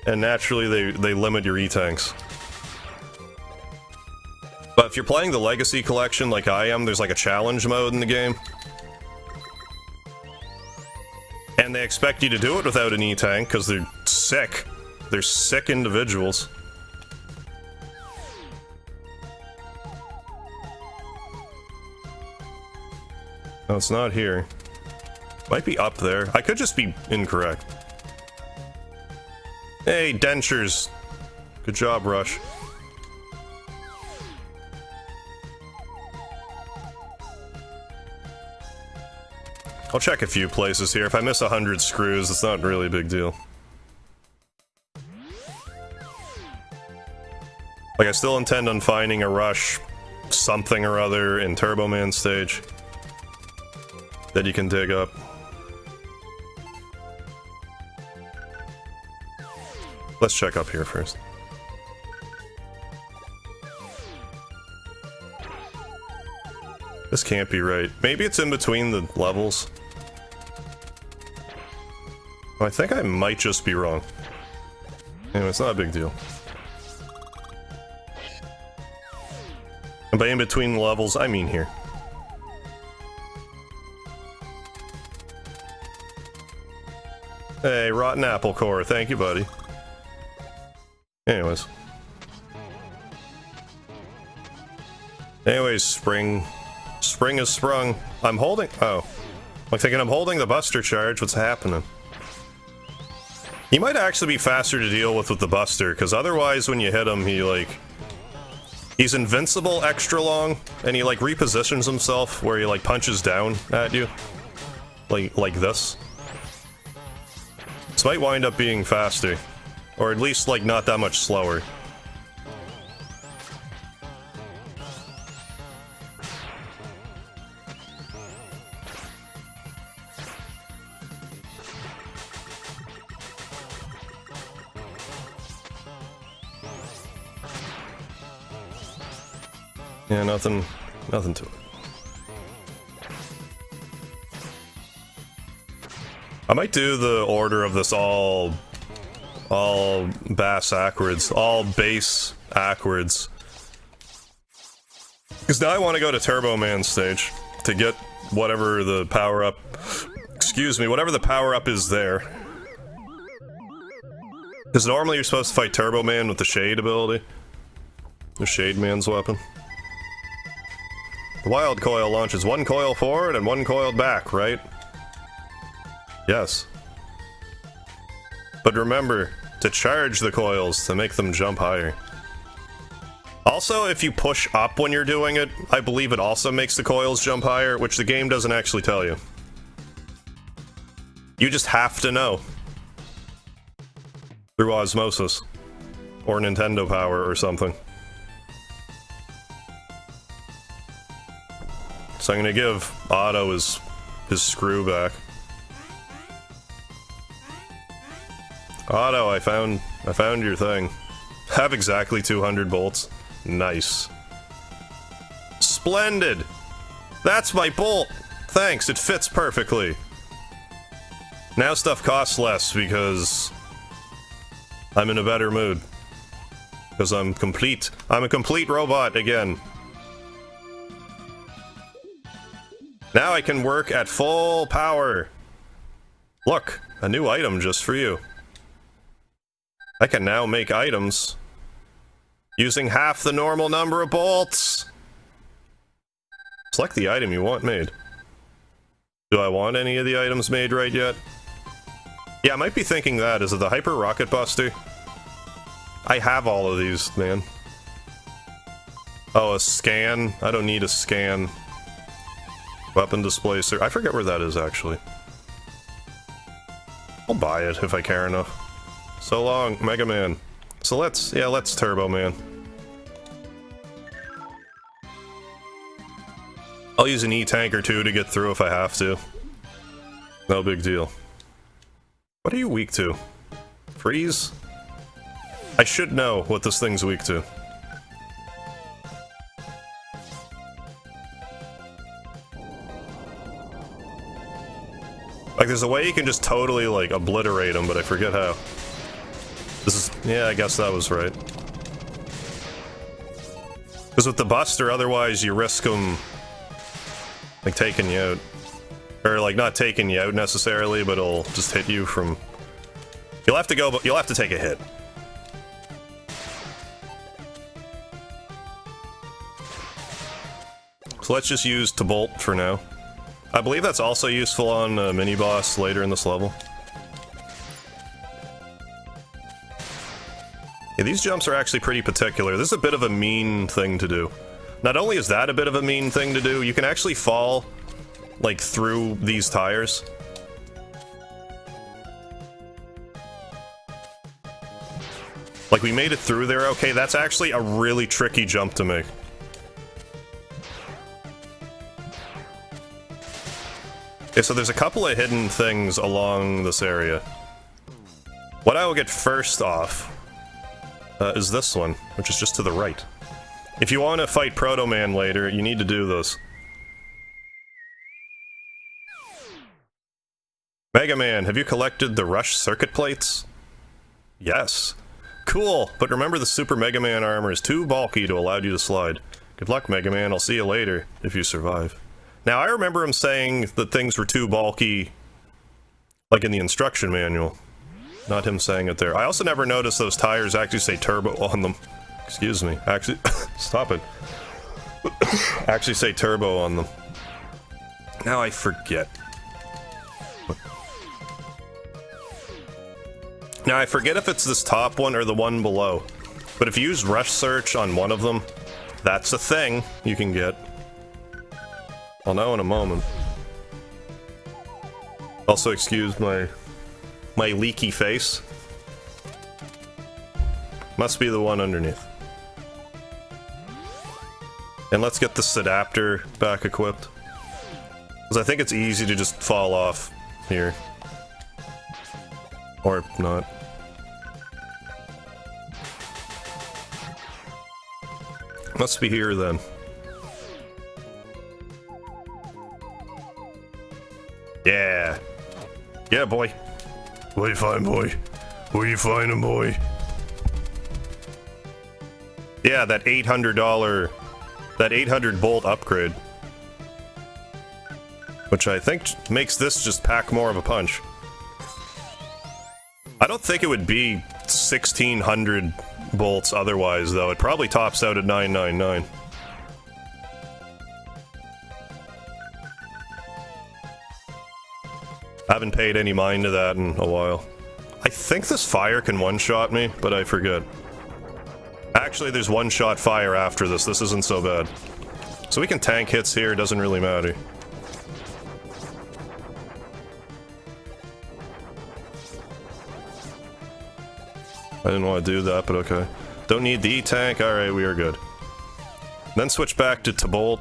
And naturally, they limit your E-Tanks. But if you're playing the Legacy Collection like I am, there's like a challenge mode in the game. And they expect you to do it without an E-Tank, because they're sick. They're sick individuals. No, it's not here. Might be up there. I could just be incorrect. Hey, dentures. Good job, Rush. I'll check a few places here. If I miss 100 screws, it's not really a big deal. Like, I still intend on finding a Rush something or other in Turbo Man stage that you can dig up. Let's check up here first. This can't be right. Maybe it's in between the levels. I think I might just be wrong. Anyway, it's not a big deal. And by in between the levels, I mean here. Hey, Rotten Apple Core, thank you, buddy. Anyways. Anyways, spring. Spring is sprung. I'm holding... Oh. Like thinking I'm holding the Buster charge, what's happening? He might actually be faster to deal with the Buster, because otherwise when you hit him, he's invincible extra long, and he like repositions himself where he like punches down at you. Like this. This might wind up being faster. Or at least like not that much slower. Yeah, nothing to it. I might do the order of this all bass backwards, all bass backwards. Because now I want to go to Turbo Man stage to get whatever the power-up, excuse me, whatever the power-up is there. Because normally you're supposed to fight Turbo Man with the Shade ability. The Shade Man's weapon. The Wild Coil launches one coil forward and one coil back, right? Yes. But remember to charge the coils to make them jump higher. Also, if you push up when you're doing it, I believe it also makes the coils jump higher, which the game doesn't actually tell you. You just have to know. Through osmosis. Or Nintendo power or something. So I'm gonna give Otto his screw back. Otto, I found your thing. Have exactly 200 bolts. Nice. Splendid! That's my bolt! Thanks, it fits perfectly. Now stuff costs less because I'm in a better mood. Because I'm complete. I'm a complete robot again. Now I can work at full power. Look, a new item just for you. I can now make items using half the normal number of bolts. Select the item you want made. Do I want any of the items made right yet? Yeah, I might be thinking that. Is it the Hyper Rocket Buster? I have all of these, man. Oh, a scan? I don't need a scan. Weapon displacer. I forget where that is, actually. I'll buy it if I care enough. So long, Mega Man. So let's Turbo Man. I'll use an E-Tank or two to get through if I have to. No big deal. What are you weak to? Freeze? I should know what this thing's weak to. Like, there's a way you can just totally, like, obliterate him, but I forget how. This is... yeah, I guess that was right. Because with the Buster, otherwise you risk him, like, taking you out. Or, like, not taking you out necessarily, but it'll just hit you from... You'll have to go, but you'll have to take a hit. So let's just use to bolt for now. I believe that's also useful on a mini-boss later in this level. Yeah, these jumps are actually pretty particular. This is a bit of a mean thing to do. Not only is that a bit of a mean thing to do, you can actually fall, like, through these tires. Like, we made it through there okay. That's actually a really tricky jump to make. Okay, so there's a couple of hidden things along this area. What I will get first off is this one, which is just to the right. If you want to fight Proto Man later, you need to do this. Mega Man, have you collected the Rush circuit plates? Yes. Cool, but remember the Super Mega Man armor is too bulky to allow you to slide. Good luck, Mega Man, I'll see you later, if you survive. Now, I remember him saying that things were too bulky, like in the instruction manual. Not him saying it there. I also never noticed those tires actually say turbo on them. Excuse me. Actually, stop it. Actually say turbo on them. Now I forget. Now, I forget if it's this top one or the one below, but if you use Rush Search on one of them, that's a thing you can get. I'll know in a moment. Also, excuse my leaky face. Must be the one underneath. And let's get this adapter back equipped. Because I think it's easy to just fall off here. Or not. Must be here then. Yeah. Yeah, boy. What you find, boy? What you finding, boy? Yeah, that $800, that 800 bolt upgrade. Which I think makes this just pack more of a punch. I don't think it would be 1600 bolts otherwise, though. It probably tops out at 999. I haven't paid any mind to that in a while. I think this fire can one-shot me, but I forget. Actually, there's one-shot fire after this. This isn't so bad. So we can tank hits here, it doesn't really matter. I didn't want to do that, but okay. Don't need the E-tank, alright, we are good. Then switch back to Bolt.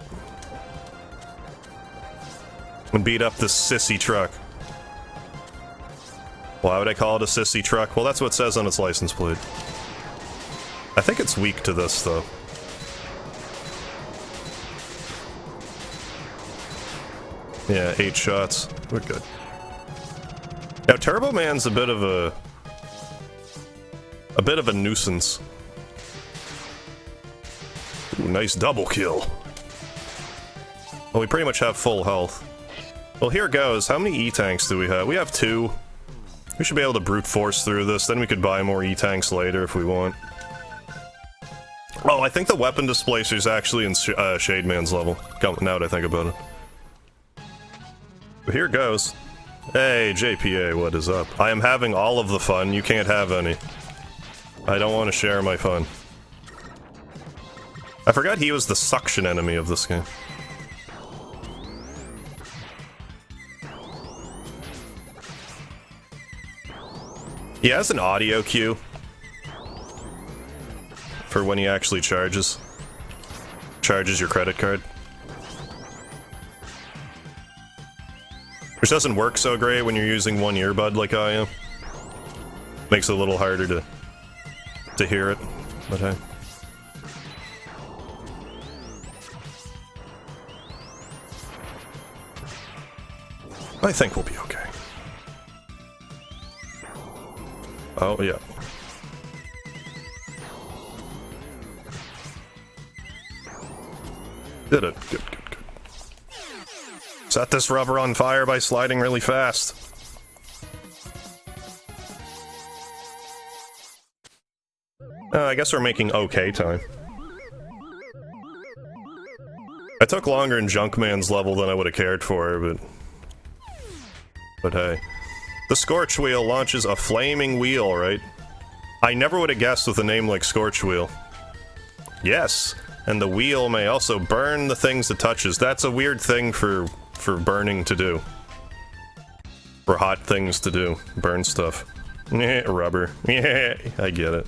And beat up this sissy truck. Why would I call it a sissy truck? Well, that's what it says on its license plate. I think it's weak to this, though. Yeah, 8 shots. We're good. Now, Turbo Man's a bit of a nuisance. Ooh, nice double kill. Well, we pretty much have full health. Well, here goes. How many E-tanks do we have? We have 2. We should be able to brute force through this, then we could buy more E-tanks later if we want. Oh, I think the weapon displacer is actually in Shade Man's level. Now that I think about it. But here goes. Hey, JPA, what is up? I am having all of the fun, you can't have any. I don't want to share my fun. I forgot he was the suction enemy of this game. He has an audio cue for when he actually charges your credit card. Which doesn't work so great when you're using one earbud like I am. Makes it a little harder to hear it, but hey. I think we'll be okay. Oh, yeah. Did it. Good, good, good. Set this rubber on fire by sliding really fast. I guess we're making okay time. I took longer in Junkman's level than I would have cared for, but hey. The Scorch Wheel launches a flaming wheel, right? I never would have guessed with a name like Scorch Wheel. Yes, and the wheel may also burn the things it touches. That's a weird thing for burning to do. For hot things to do. Burn stuff. Rubber. Yeah, I get it.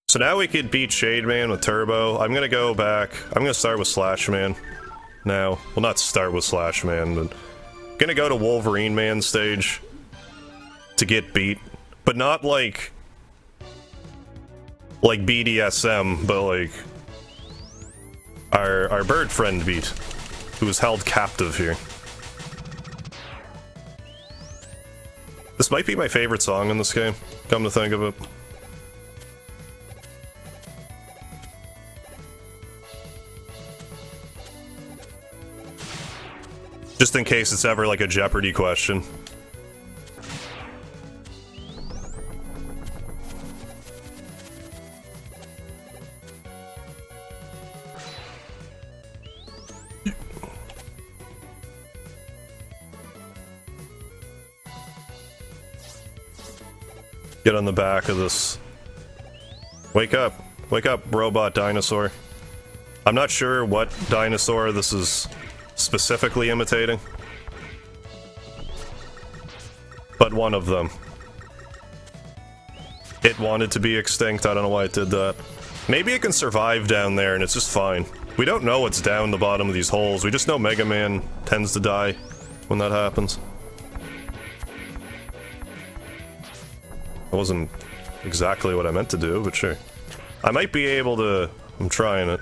So now we could beat Shade Man with Turbo. I'm gonna go back. I'm gonna start with Slash Man. Now, well, not start with Slash Man, but gonna go to Wolverine Man stage to get beat, but not like BDSM, but like our bird friend beat, who was held captive here. This might be my favorite song in this game, come to think of it. Just in case it's ever like a Jeopardy question. Get on the back of this. Wake up. Wake up, robot dinosaur. I'm not sure what dinosaur this is specifically imitating. But one of them. It wanted to be extinct, I don't know why it did that. Maybe it can survive down there and it's just fine. We don't know what's down the bottom of these holes, we just know Mega Man tends to die when that happens. That wasn't exactly what I meant to do, but sure. I might be able to... I'm trying it.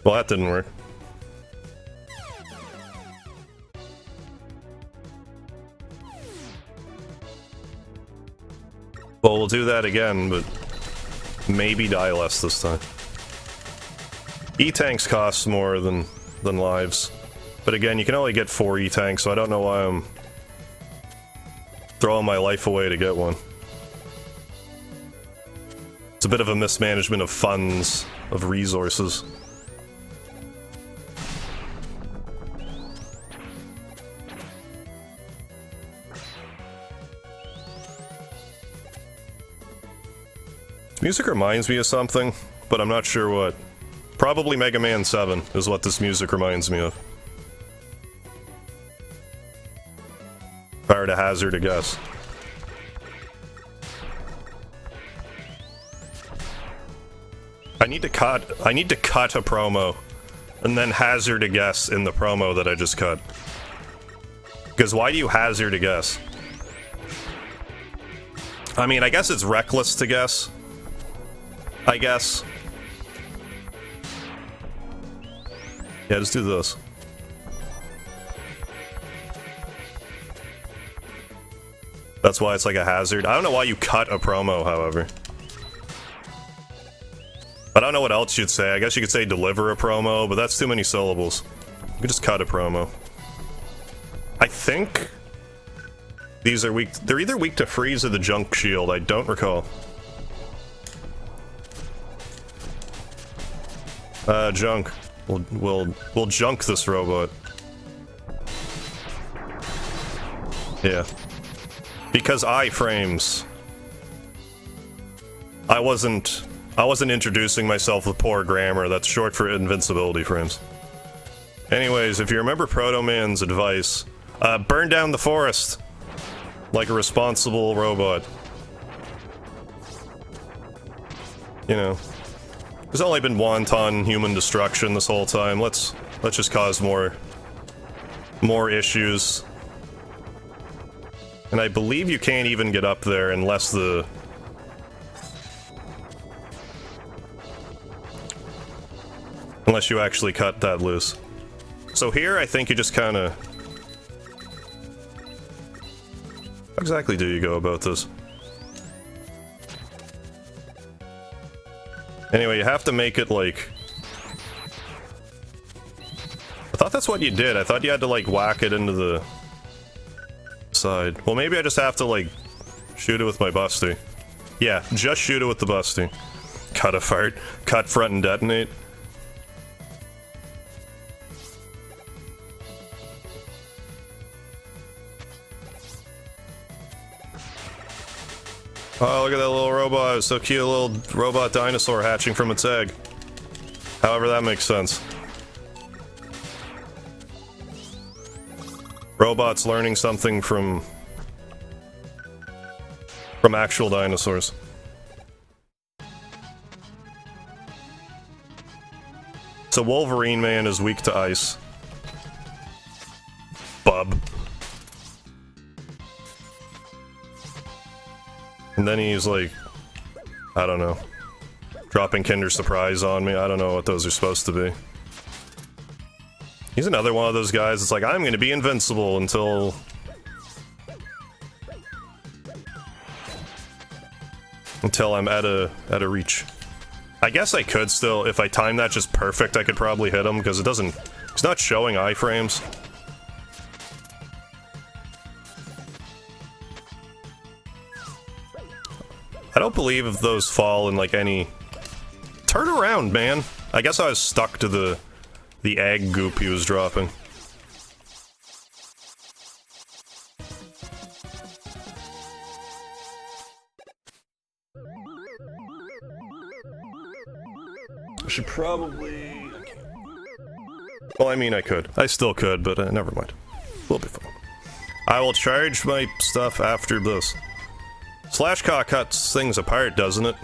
Well, that didn't work. Well, we'll do that again, but maybe die less this time. E-tanks cost more than lives. But again, you can only get 4 E-tanks, so I don't know why I'm throwing my life away to get one. It's a bit of a mismanagement of funds, of resources. Music reminds me of something, but I'm not sure what. Probably Mega Man 7 is what this music reminds me of. If I were to hazard a guess. I need to cut a promo, and then hazard a guess in the promo that I just cut. Because why do you hazard a guess? I mean, I guess it's reckless to guess. I guess. Yeah, just do this. That's why it's like a hazard. I don't know why you cut a promo, however. I don't know what else you'd say. I guess you could say deliver a promo, but that's too many syllables. You could just cut a promo. I think these are weak. They're either weak to freeze or the junk shield. I don't recall. Junk. We'll junk this robot. Yeah. Because iframes. I wasn't introducing myself with poor grammar. That's short for invincibility frames. Anyways, if you remember Proto Man's advice, burn down the forest like a responsible robot. You know. There's only been wanton human destruction this whole time. Let's just cause more issues. And I believe you can't even get up there unless unless you actually cut that loose. So here, I think you just kinda... How exactly do you go about this? Anyway, you have to make it, like... I thought that's what you did. I thought you had to, like, whack it into the... side. Well, maybe I just have to, like, shoot it with my busty. Yeah, just shoot it with the busty. Cut a fart. Cut front and detonate. Oh, look at that little robot. It was so cute, a little robot dinosaur hatching from its egg. However that makes sense. Robots learning something from actual dinosaurs. So Wolverine Man is weak to ice. Bub. And then he's like, I don't know, dropping Kinder Surprise on me. I don't know what those are supposed to be. He's another one of those guys that's like, I'm gonna be invincible until... until I'm at a reach. I guess I could still, if I time that just perfect, I could probably hit him, because it doesn't... it's not showing iframes. I don't believe if those fall in, like, any... Turn around, man! I guess I was stuck to the egg goop he was dropping. should probably... Well, I mean, I could. I still could, but never mind. We'll be fine. I will charge my stuff after this. Slashcaw cuts things apart, doesn't it?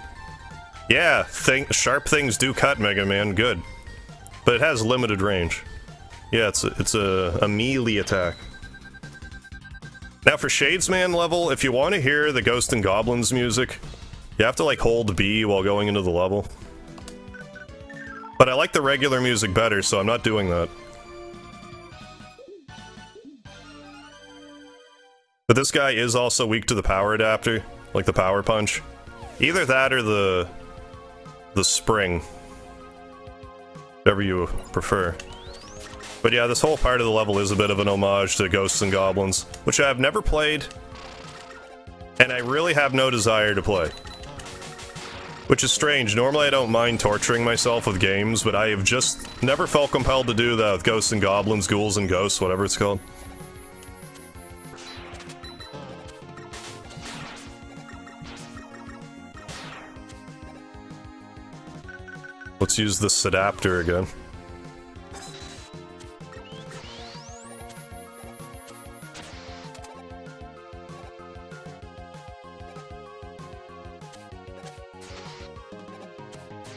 Yeah, sharp things do cut, Mega Man, good. But it has limited range. Yeah, it's a melee attack. Now for Shadesman level, if you want to hear the Ghosts and Goblins music, you have to like hold B while going into the level. But I like the regular music better, so I'm not doing that. But this guy is also weak to the power adapter, like the power punch. Either that or the spring. Whatever you prefer. But yeah, this whole part of the level is a bit of an homage to Ghosts and Goblins, which I have never played, and I really have no desire to play. Which is strange. Normally I don't mind torturing myself with games, but I have just never felt compelled to do that with Ghosts and Goblins, Ghouls and Ghosts, whatever it's called. Let's use this adapter again.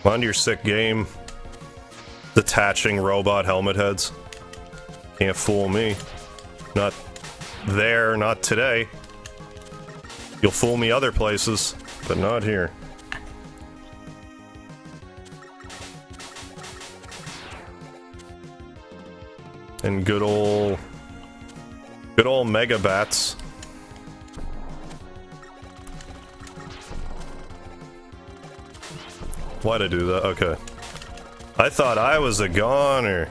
On your sick game. Detaching robot helmet heads. Can't fool me. Not there, not today. You'll fool me other places, but not here. And good old Mega Bats. Why'd I do that? Okay. I thought I was a goner.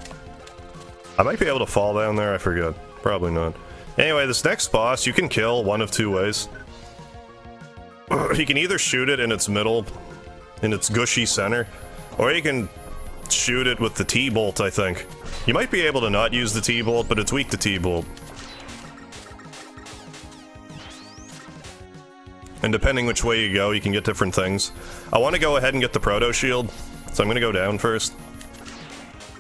I might be able to fall down there, I forget. Probably not. Anyway, this next boss you can kill one of two ways. You can either shoot it in its middle, in its gushy center, or you can shoot it with the T-bolt, I think. You might be able to not use the T-bolt, but it's weak to T-bolt. And depending which way you go, you can get different things. I want to go ahead and get the Proto Shield, so I'm going to go down first.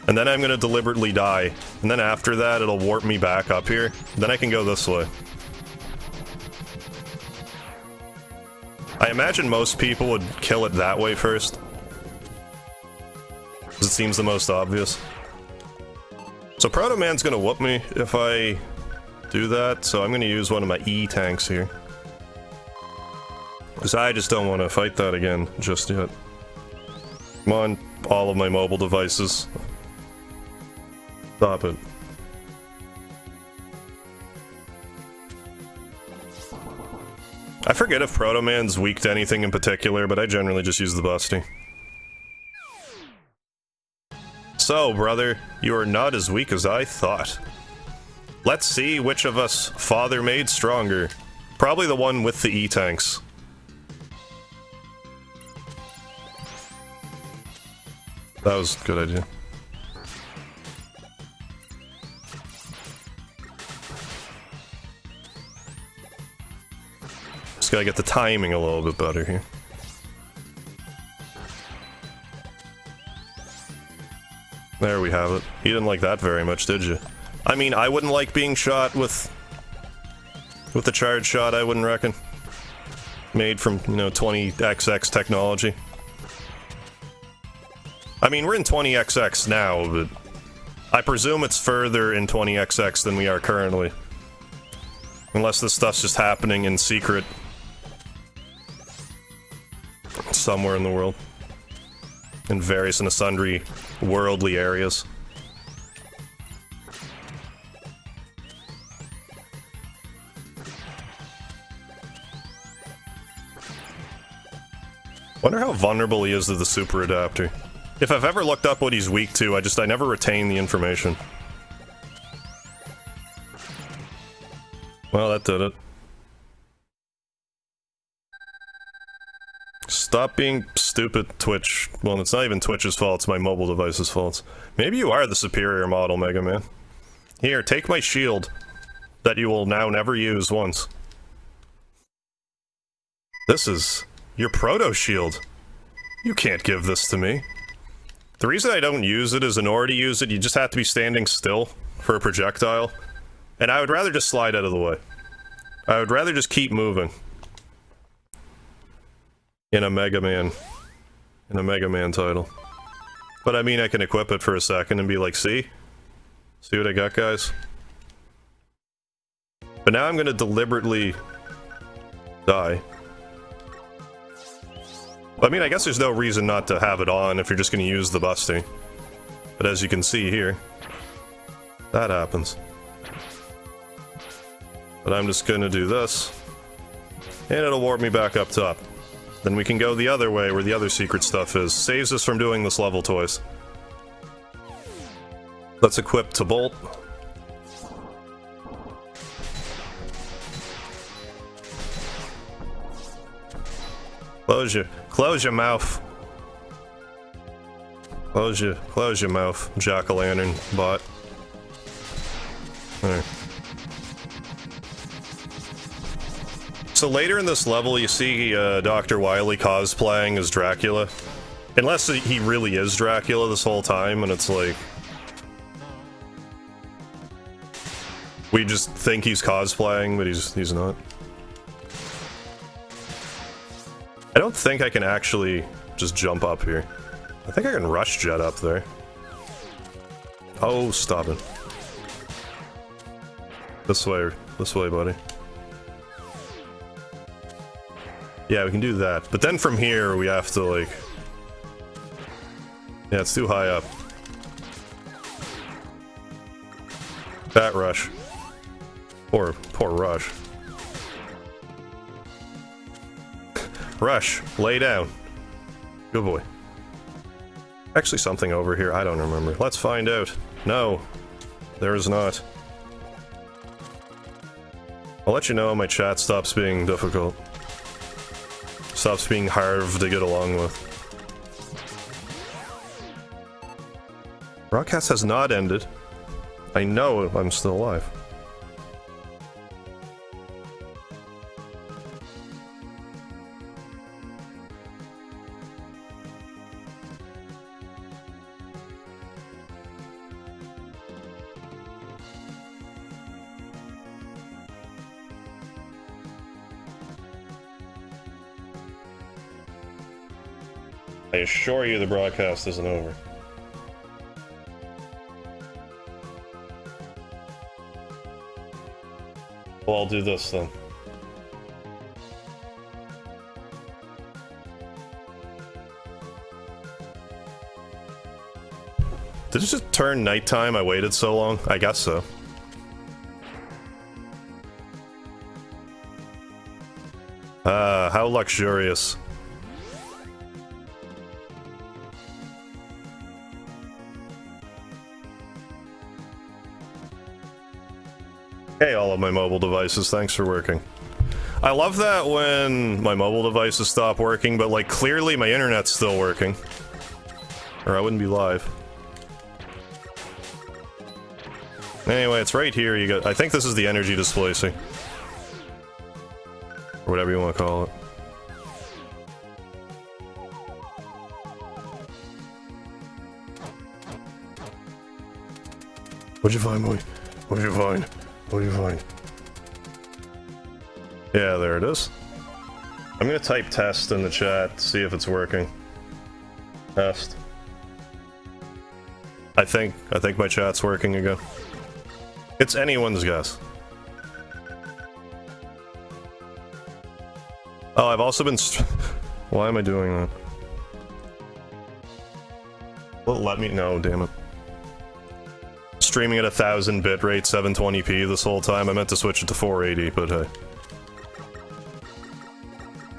And then I'm going to deliberately die. And then after that, it'll warp me back up here. Then I can go this way. I imagine most people would kill it that way first. Because it seems the most obvious. So Proto Man's going to whoop me if I do that, so I'm going to use one of my E-tanks here. Because I just don't want to fight that again just yet. Come on, all of my mobile devices. Stop it. I forget if Proto Man's weak to anything in particular, but I generally just use the Busty. So, brother, you are not as weak as I thought. Let's see which of us father made stronger. Probably the one with the E-tanks. That was a good idea. Just gotta get the timing a little bit better here. There we have it. You didn't like that very much, did you? I mean, I wouldn't like being shot with the charge shot, I wouldn't reckon. Made from, you know, 20XX technology. I mean, we're in 20XX now, but I presume it's further in 20XX than we are currently. Unless this stuff's just happening in secret. Somewhere in the world. In various and sundry worldly areas. Wonder how vulnerable he is to the super adapter. If I've ever looked up what he's weak to, I never retain the information. Well, that did it. Stop being stupid, Twitch. Well, it's not even Twitch's fault, it's my mobile device's fault. Maybe you are the superior model, Mega Man. Here, take my shield. That you will now never use once. This is your Proto Shield. You can't give this to me. The reason I don't use it is in order to use it, you just have to be standing still for a projectile. And I would rather just slide out of the way. I would rather just keep moving. In a Mega Man title. But I mean, I can equip it for a second and be like, see? See what I got, guys? But now I'm gonna deliberately die. I mean, I guess there's no reason not to have it on if you're just gonna use the busty. But as you can see here, that happens. But I'm just gonna do this, and it'll warp me back up top. Then we can go the other way where the other secret stuff is. Saves us from doing this level twice. Let's equip to bolt. Close your mouth. Close your mouth, jack-o'-lantern bot. Alright. So later in this level, you see Dr. Wily cosplaying as Dracula. Unless he really is Dracula this whole time, and it's like... we just think he's cosplaying, but he's not. I don't think I can actually just jump up here. I think I can rush jet up there. Oh, stop it. This way, buddy. Yeah, we can do that. But then from here, we have to, like... yeah, it's too high up. That rush. Poor Rush. Rush, lay down. Good boy. Actually, something over here, I don't remember. Let's find out. No, there is not. I'll let you know when my chat stops being difficult. Stops being Harv to get along with. Broadcast has not ended. I know I'm still alive. I assure you the broadcast isn't over. Well, I'll do this then. Did it just turn nighttime? I waited so long? I guess so. How luxurious. Hey, all of my mobile devices, thanks for working. I love that when my mobile devices stop working, but like clearly my internet's still working. Or I wouldn't be live. Anyway, it's right here, you got- I think this is the energy displacing. Or whatever you want to call it. What'd you find, boy? What'd you find? What do you find? Yeah, there it is. I'm gonna type test in the chat to see if it's working. Test. I think my chat's working again. It's anyone's guess. Oh, I've also been why am I doing that? Well, let me know, damn it. Streaming at 1000 bitrate, 720p this whole time. I meant to switch it to 480, but hey.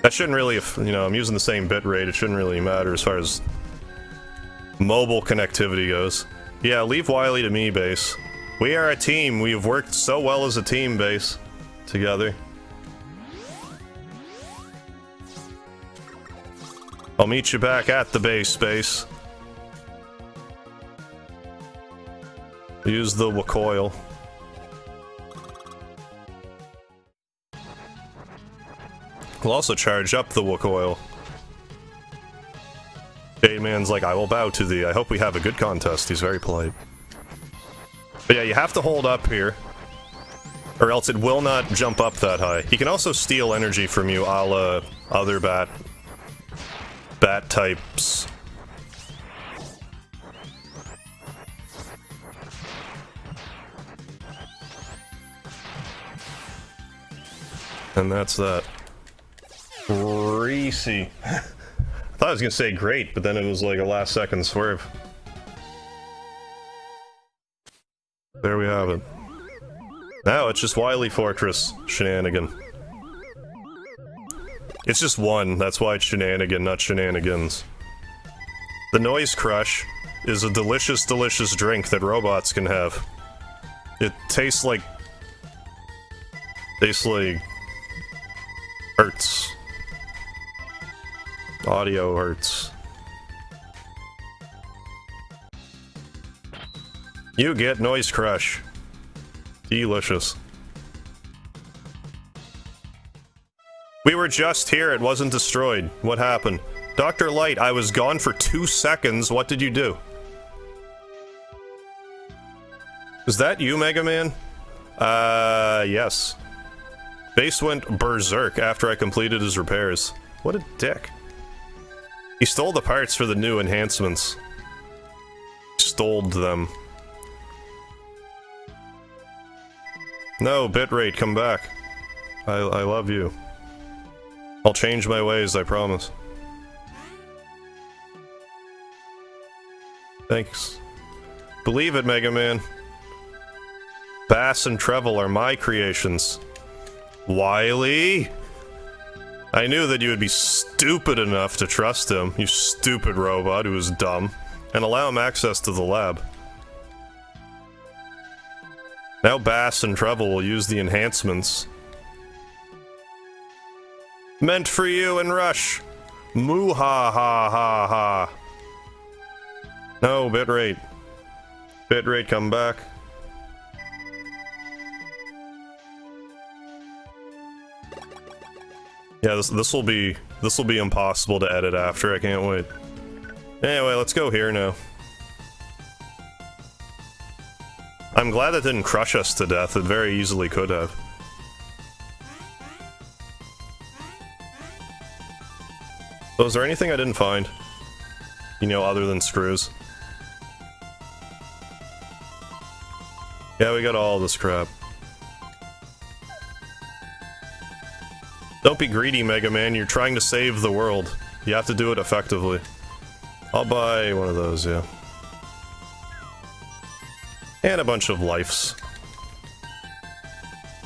That shouldn't really, you know, I'm using the same bitrate, it shouldn't really matter as far as mobile connectivity goes. Yeah, leave Wily to me, Base. We are a team, we have worked so well as a team, Base. Together. I'll meet you back at the base, Base. Use the Wacoil. We'll also charge up the Wacoil. J-Man's like, I will bow to thee. I hope we have a good contest. He's very polite. But yeah, you have to hold up here, or else it will not jump up that high. He can also steal energy from you, a la other bat types. And that's that. Greasy. I thought I was gonna say great, but then it was like a last second swerve. There we have it. Now it's just Wily Fortress shenanigan. It's just one, that's why it's shenanigan, not shenanigans. The Noise Crush is a delicious, delicious drink that robots can have. It tastes like... hurts. Audio hurts. You get Noise Crush. Delicious. We were just here, it wasn't destroyed. What happened? Dr. Light, I was gone for 2 seconds, what did you do? Is that you, Mega Man? Yes. Base went berserk after I completed his repairs. What a dick. He stole the parts for the new enhancements. Stole them. No, bitrate, come back. I love you. I'll change my ways, I promise. Thanks. Believe it, Mega Man. Bass and Treble are my creations. Wily? I knew that you would be stupid enough to trust him, you stupid robot who is dumb, and allow him access to the lab. Now Bass and Treble will use the enhancements. Meant for you and Rush! Moo ha ha ha ha! No, bitrate. Bitrate, come back. Yeah, this will be impossible to edit after, I can't wait. Anyway, let's go here now. I'm glad it didn't crush us to death, it very easily could have. So is there anything I didn't find? You know, other than screws? Yeah, we got all this crap. Don't be greedy, Mega Man, you're trying to save the world. You have to do it effectively. I'll buy one of those, yeah. And a bunch of lives.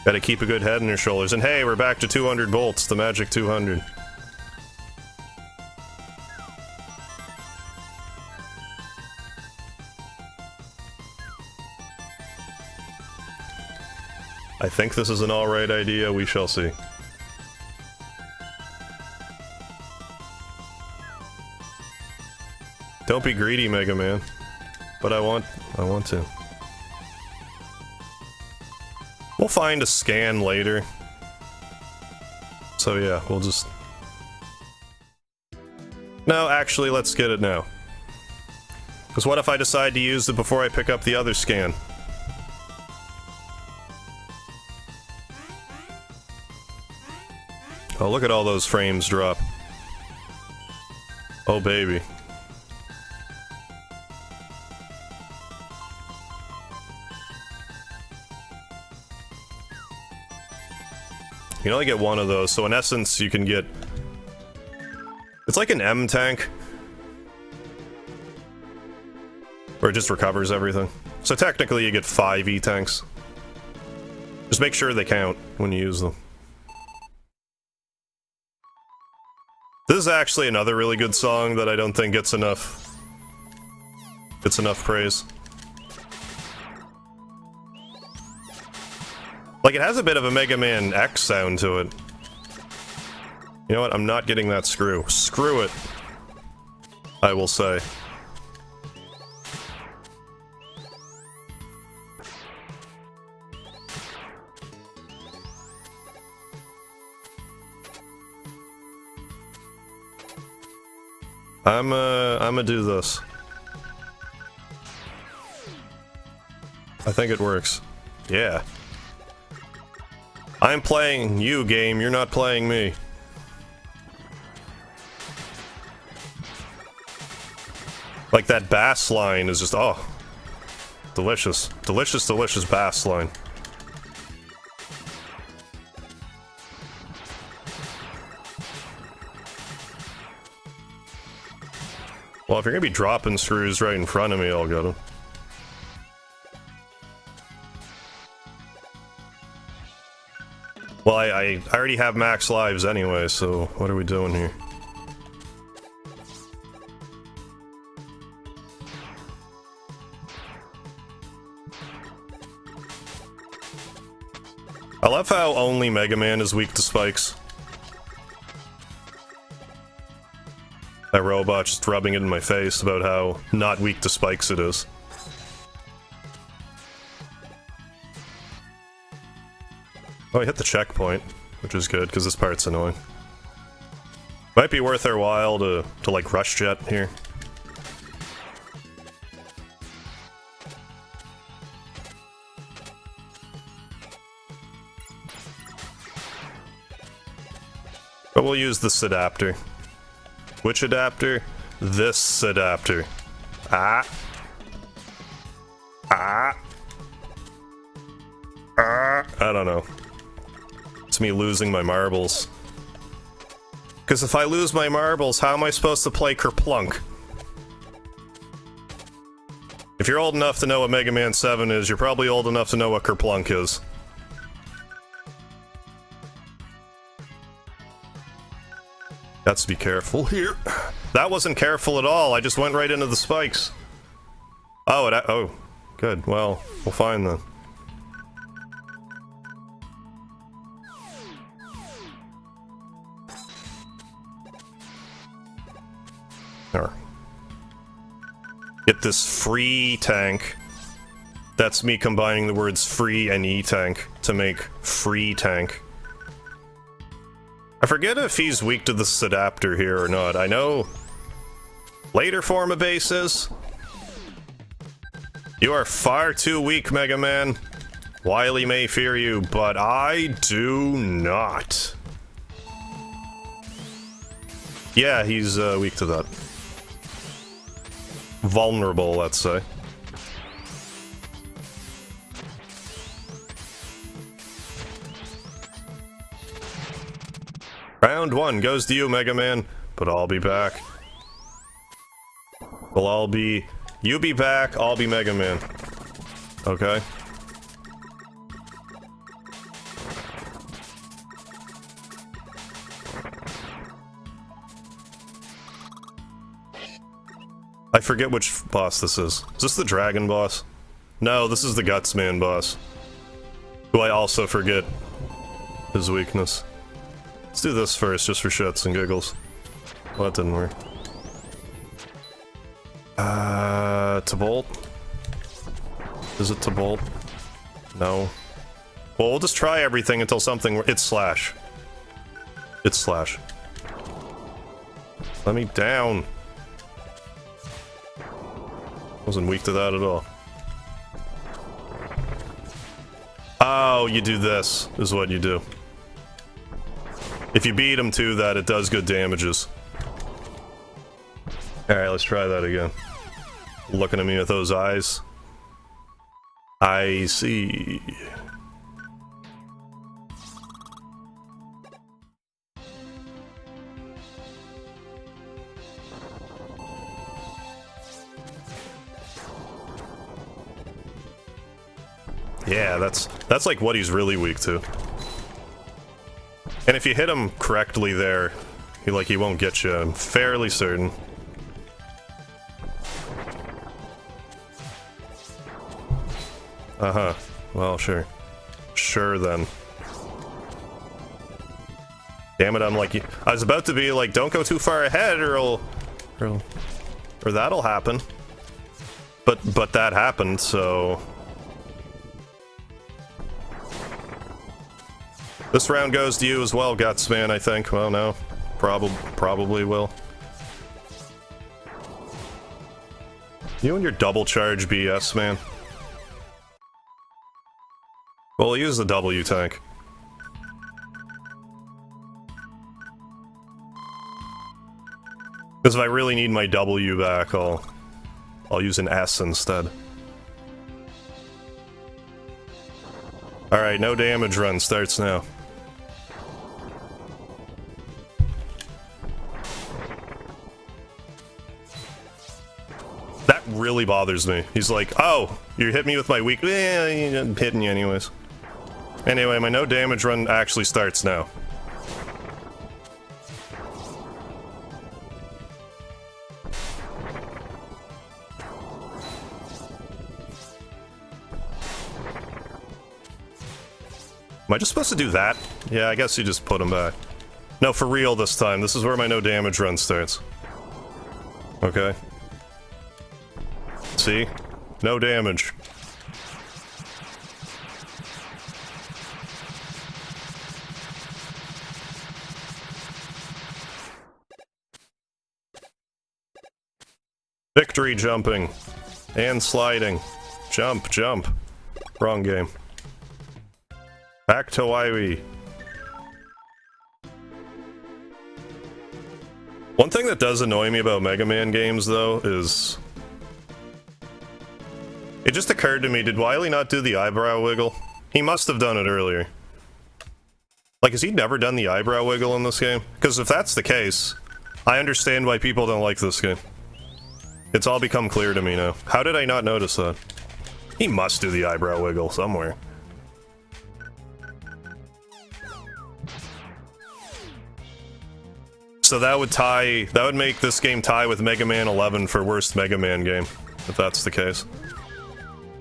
Gotta keep a good head on your shoulders. And hey, we're back to 200 bolts, the magic 200. I think this is an alright idea, we shall see. Don't be greedy, Mega Man. But I want to. We'll find a scan later. So yeah, we'll just... No, actually, let's get it now. Because what if I decide to use it before I pick up the other scan? Oh, look at all those frames drop. Oh, baby. You can only get one of those, so in essence you can get... It's like an M tank. Where it just recovers everything. So technically you get 5 E-tanks. Just make sure they count when you use them. This is actually another really good song that I don't think gets enough praise. Like, it has a bit of a Mega Man X sound to it. You know what? I'm not getting that screw. Screw it, I will say. I'ma do this. I think it works. Yeah. I'm playing you, game. You're not playing me. Like, that bass line is just, oh. Delicious. Delicious, delicious bass line. Well, if you're gonna be dropping screws right in front of me, I'll get them. Well, I already have max lives anyway, so what are we doing here? I love how only Mega Man is weak to spikes. That robot just rubbing it in my face about how not weak to spikes it is. Oh, I hit the checkpoint, which is good, because this part's annoying. Might be worth our while to like, rush jet here. But we'll use this adapter. Which adapter? This adapter. Ah. Ah. Ah. I don't know. It's me losing my marbles. Because if I lose my marbles, how am I supposed to play Kerplunk? If you're old enough to know what Mega Man 7 is, you're probably old enough to know what Kerplunk is. Got to be careful here. That wasn't careful at all, I just went right into the spikes. Oh, oh, good. Well, we'll find them. There. Get this free tank. That's me combining the words free and E-tank to make free tank. I forget if he's weak to this adapter here or not. I know later form of base is. You are far too weak, Mega Man. Wily may fear you, but I do not. Yeah, he's weak to that. Vulnerable, let's say. Round 1 goes to you, Mega Man, but I'll be back. Well, I'll be... You be back, I'll be Mega Man. Okay? I forget which boss this is. Is this the Dragon boss? No, this is the Gutsman boss. Who I also forget his weakness. Let's do this first, just for shits and giggles. Well, that didn't work. To bolt? Is it to bolt? No. Well, we'll just try everything until something... It's slash. It's slash. Let me down. Wasn't weak to that at all. Oh, you do this, is what you do. If you beat him to that, it does good damages. Alright, let's try that again. Looking at me with those eyes. I see. Yeah, that's like what he's really weak to. And if you hit him correctly there, he won't get you, I'm fairly certain. Uh-huh. Well, sure. Sure, then. Damn it, I'm like... I was about to be like, don't go too far ahead, or that'll happen. But that happened, so... This round goes to you as well, Gutsman, I think. Well, no. Probably will. You and your double charge BS, man. Well, use the W tank. Because if I really need my W back, I'll use an S instead. Alright, no damage run starts now. That really bothers me. He's like, oh, you hit me with my weak... Eh, I'm hitting you anyways. Anyway, my no damage run actually starts now. Am I just supposed to do that? Yeah, I guess you just put him back. No, for real this time. This is where my no damage run starts. Okay. See? No damage. Victory jumping. And sliding. Jump, jump. Wrong game. Back to Waiwi. One thing that does annoy me about Mega Man games, though, is... It just occurred to me, did Wily not do the eyebrow wiggle? He must have done it earlier. Like, has he never done the eyebrow wiggle in this game? Because if that's the case, I understand why people don't like this game. It's all become clear to me now. How did I not notice that? He must do the eyebrow wiggle somewhere. So that would make this game tie with Mega Man 11 for worst Mega Man game, if that's the case.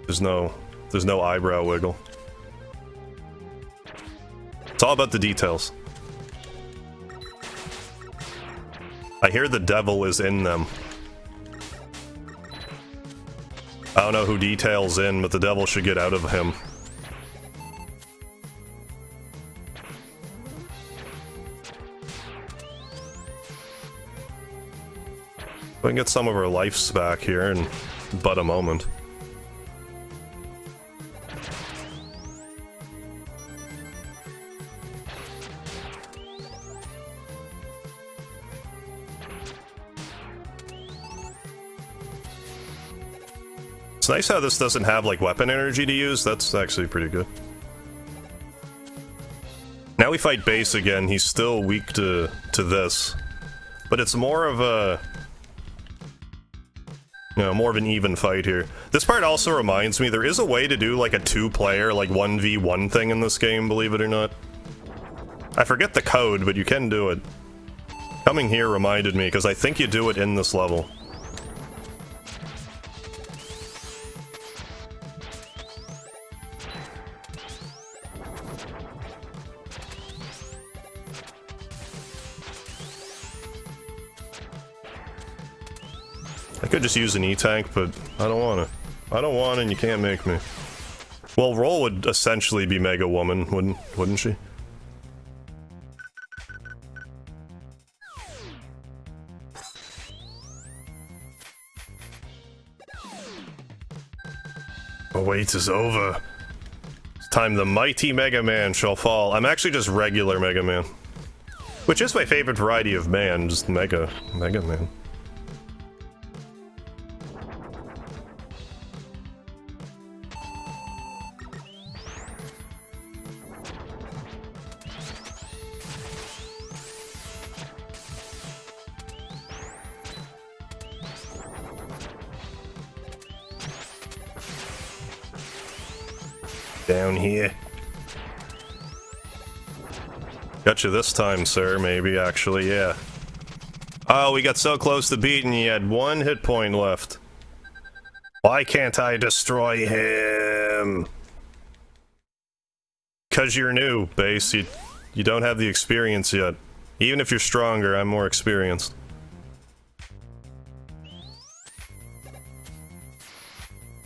There's no eyebrow wiggle. It's all about the details. I hear the devil is in them. I don't know who details in, but the devil should get out of him. We can get some of our lives back here in but a moment. It's nice how this doesn't have, like, weapon energy to use. That's actually pretty good. Now we fight Base again. He's still weak to this. But it's more of a... You know, more of an even fight here. This part also reminds me, there is a way to do, like, a two-player, like, 1v1 thing in this game, believe it or not. I forget the code, but you can do it. Coming here reminded me, because I think you do it in this level. I could just use an E-Tank, but I don't want to. I don't want it, and you can't make me. Well, Roll would essentially be Mega Woman, wouldn't she? The wait is over. It's time the mighty Mega Man shall fall. I'm actually just regular Mega Man. Which is my favorite variety of man, just Mega Man. Down here. Got you this time, sir, maybe, actually, yeah. Oh, we got so close to beating you, had one hit point left. Why can't I destroy him? 'Cause you're new, Base. You don't have the experience yet. Even if you're stronger, I'm more experienced.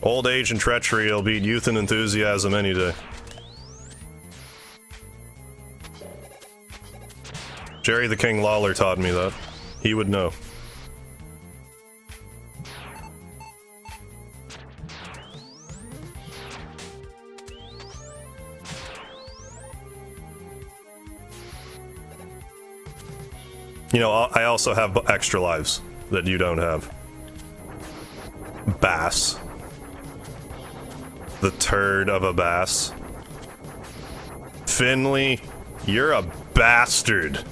Old age and treachery will beat youth and enthusiasm any day. Jerry the King Lawler taught me that. He would know. You know, I also have extra lives that you don't have. Bass. The turd of a bass. Finley, you're a bastard.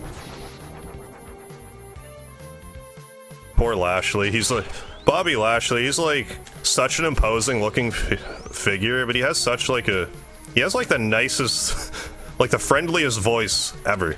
Poor Lashley. He's like... Bobby Lashley, he's like such an imposing looking figure, but he has such like a... He has like the nicest... like the friendliest voice ever.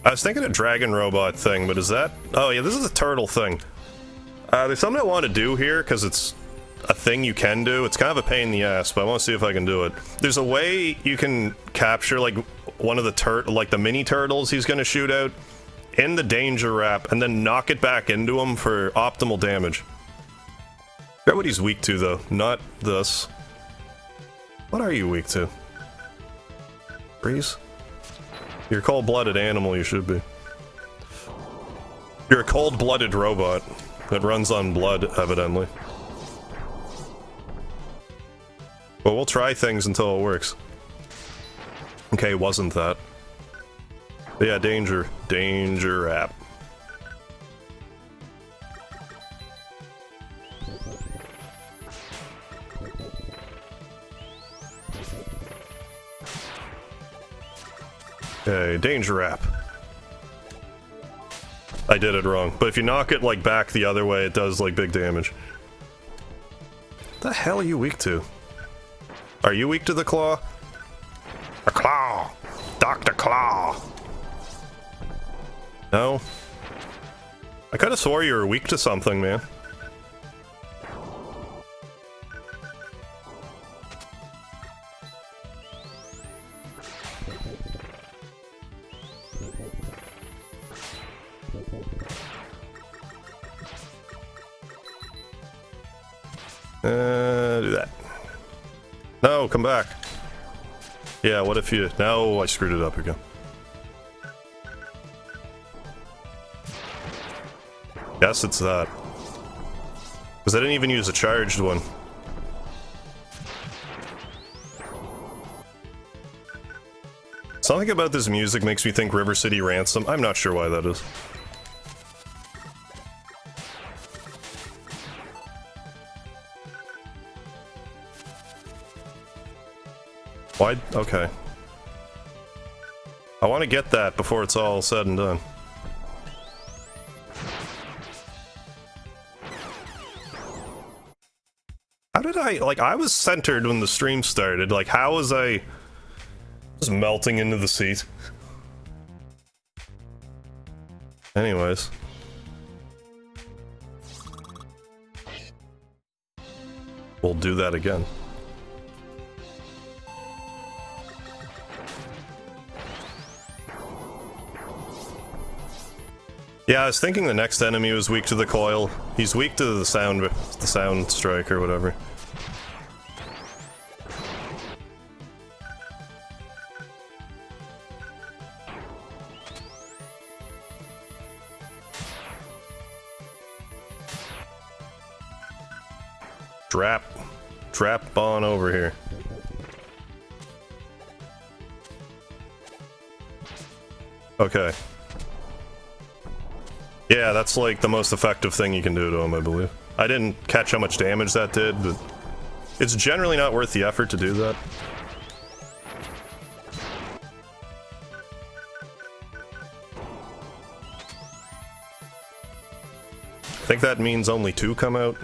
I was thinking a dragon robot thing, but is that... Oh yeah, this is a turtle thing. There's something I want to do here, because it's a thing you can do. It's kind of a pain in the ass, but I want to see if I can do it. There's a way you can capture, like, one of the the mini turtles he's going to shoot out in the danger wrap, and then knock it back into him for optimal damage. Forget what he's weak to, though. Not this. What are you weak to? Breeze? You're a cold-blooded animal, you should be. You're a cold-blooded robot that runs on blood, evidently. But we'll try things until it works. Okay, wasn't that. But yeah, danger. Danger app. Okay, danger app. I did it wrong, but if you knock it like back the other way, it does like big damage. What the hell are you weak to? Are you weak to the claw? A claw! Dr. Claw! No? I could have swore you were weak to something, man. Do that. No, come back. Yeah, what if you... No, I screwed it up again. Guess it's that. Because I didn't even use a charged one. Something about this music makes me think River City Ransom. I'm not sure why that is. Why? Okay. I want to get that before it's all said and done. How did I... Like, I was centered when the stream started. Like, how was I... just melting into the seat? Anyways. We'll do that again. Yeah, I was thinking the next enemy was weak to the coil. He's weak to the sound strike or whatever. Trap on over here. Okay. Yeah, that's like the most effective thing you can do to him, I believe. I didn't catch how much damage that did, but it's generally not worth the effort to do that. I think that means only 2 come out.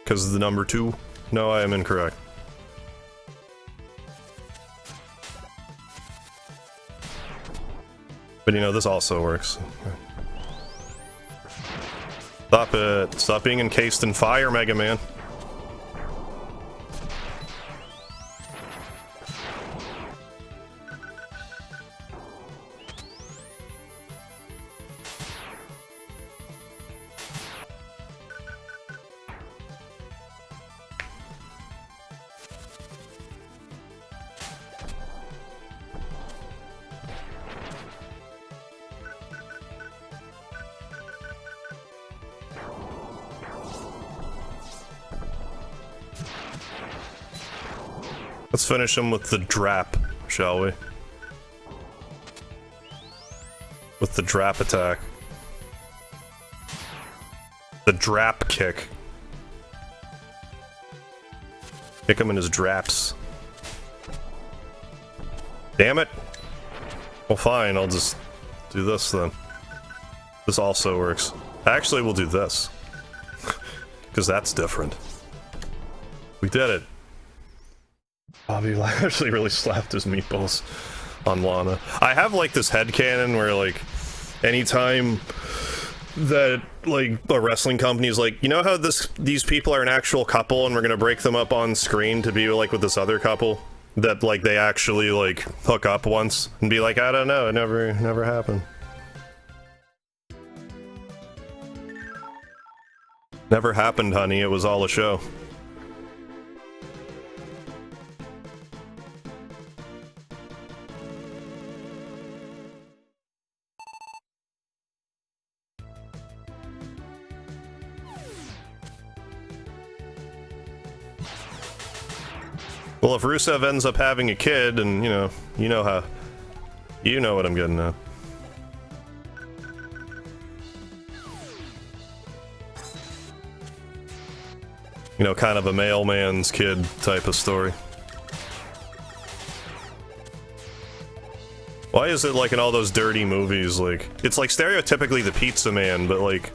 Because of the number 2? No, I am incorrect. But you know, this also works. Stop it. Stop being encased in fire, Mega Man. Let's finish him with the drap, shall we? With the drap attack. The drap kick. Kick him in his draps. Damn it! Well, fine, I'll just do this then. This also works. Actually, we'll do this. Because that's different. We did it. Bobby actually really slapped his meatballs on Lana. I have like this headcanon where like anytime that like a wrestling company is like, you know how these people are an actual couple and we're gonna break them up on screen to be like with this other couple? That like they actually like hook up once and be like, I don't know, it never happened. Never happened, honey, it was all a show. Well, if Rusev ends up having a kid, and you know what I'm getting at. You know, kind of a mailman's kid type of story. Why is it like in all those dirty movies, like, it's like stereotypically the pizza man, but like,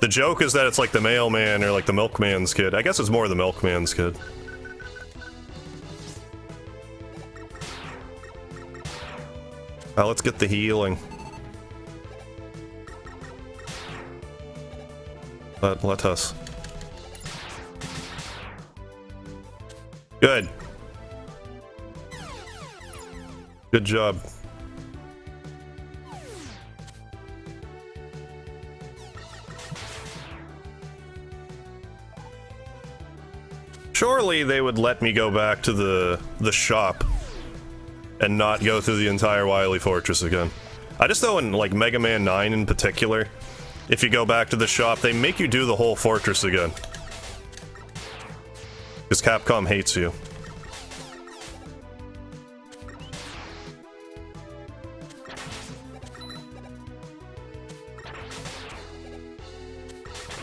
the joke is that it's like the mailman or like the milkman's kid. I guess it's more the milkman's kid. Let's get the healing. Let us. Good. Good job. Surely they would let me go back to the shop and not go through the entire Wily Fortress again. I just know in, like, Mega Man 9 in particular, if you go back to the shop, they make you do the whole fortress again. Because Capcom hates you.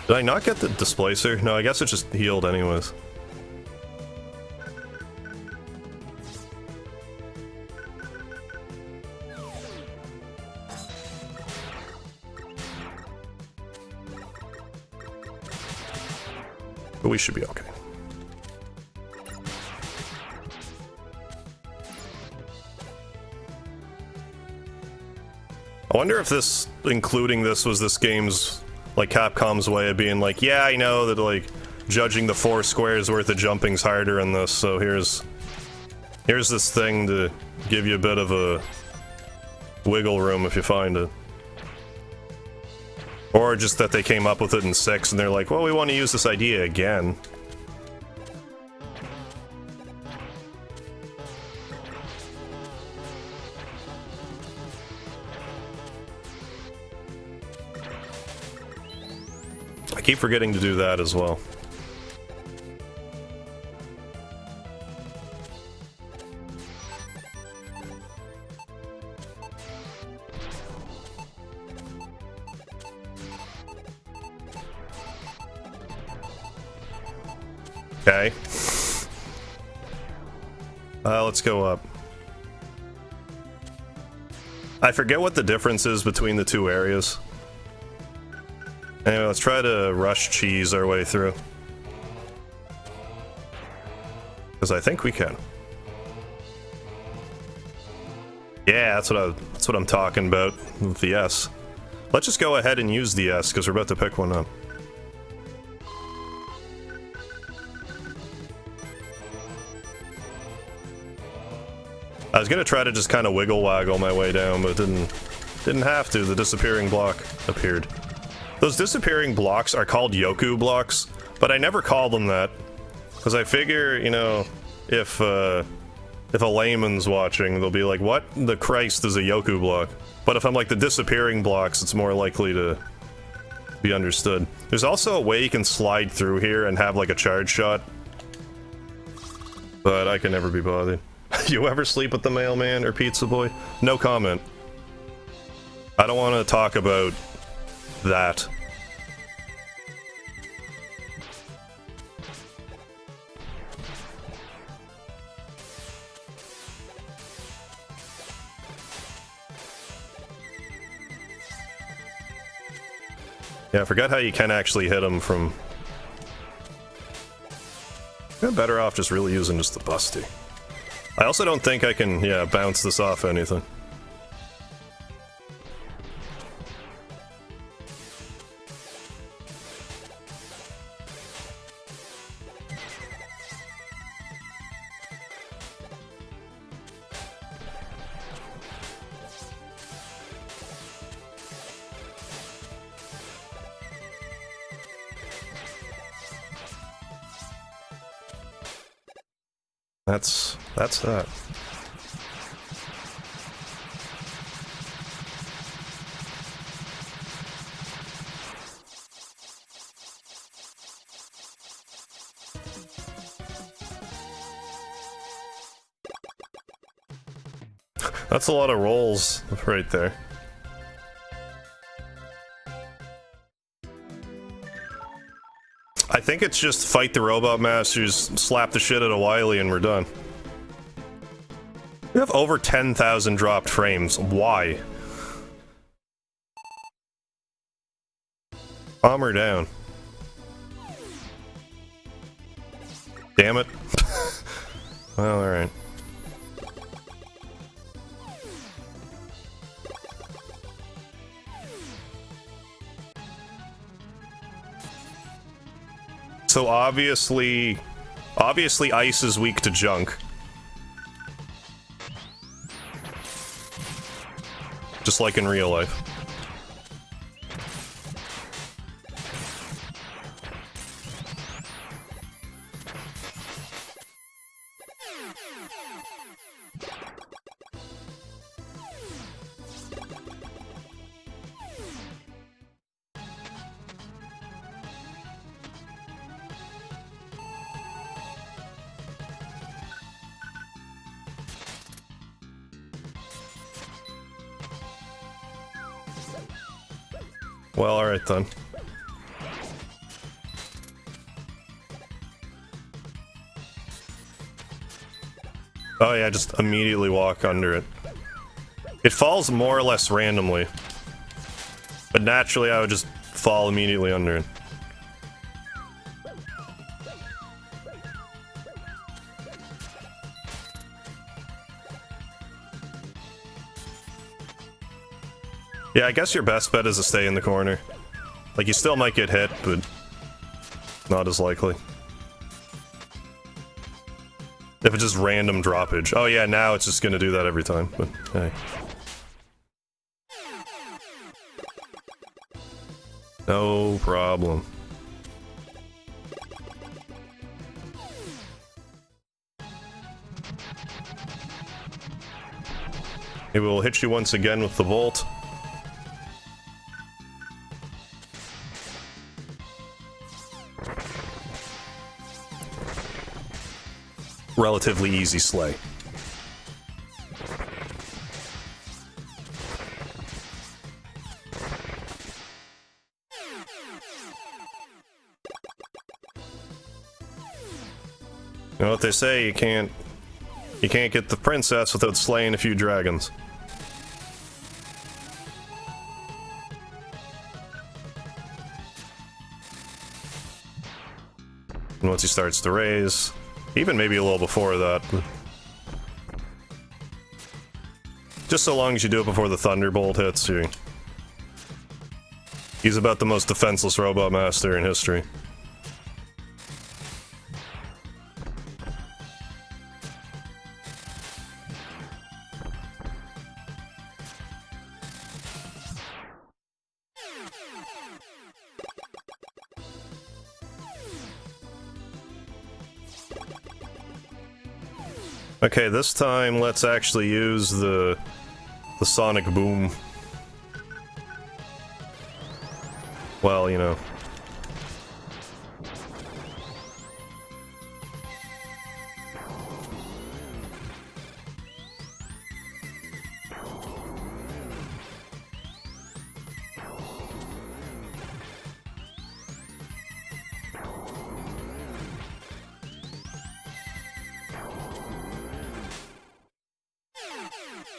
Did I not get the displacer? No, I guess it just healed anyways. But we should be okay. I wonder if this, including this, was this game's, like, Capcom's way of being like, yeah, I know that, like, judging the 4 squares worth of jumping's harder in this, so here's this thing to give you a bit of a wiggle room if you find it. Or just that they came up with it in 6 and they're like, well, we want to use this idea again. I keep forgetting to do that as well. Okay. Let's go up. I forget what the difference is between the two areas. Anyway, let's try to rush cheese our way through. Because I think we can. Yeah, that's what I'm talking about with the S. Let's just go ahead and use the S, because we're about to pick one up. I was gonna try to just kind of wiggle waggle my way down, but didn't have to. The disappearing block appeared. Those disappearing blocks are called Yoku blocks, but I never call them that, because I figure, you know, if a layman's watching, they'll be like, what the Christ is a Yoku block? But if I'm like the disappearing blocks, it's more likely to be understood. There's also a way you can slide through here and have like a charge shot. But I can never be bothered. You ever sleep with the mailman or pizza boy? No comment. I don't want to talk about that. Yeah, I forgot how you can actually hit him from... I'm better off just really using just the busty. I also don't think I can, yeah, bounce this off anything. That's that. That's a lot of rolls right there. I think it's just fight the robot masters, slap the shit out of Wily, and we're done. We have over 10,000 dropped frames. Why? Calm her down. Damn it. Well, alright. So obviously ice is weak to junk. Just like in real life. Well, alright then. Oh yeah, just immediately walk under it. It falls more or less randomly. But naturally I would just fall immediately under it. Yeah, I guess your best bet is to stay in the corner. Like, you still might get hit, but not as likely. If it's just random droppage. Oh yeah, now it's just gonna do that every time, but hey. No problem. Maybe we'll hit you once again with the Volt. Relatively easy slay. You know what they say, you can't get the princess without slaying a few dragons. And once he starts to raise, even maybe a little before that. Just so long as you do it before the Thunderbolt hits, he's about the most defenseless robot master in history. Okay, this time let's actually use the sonic boom. Well, you know.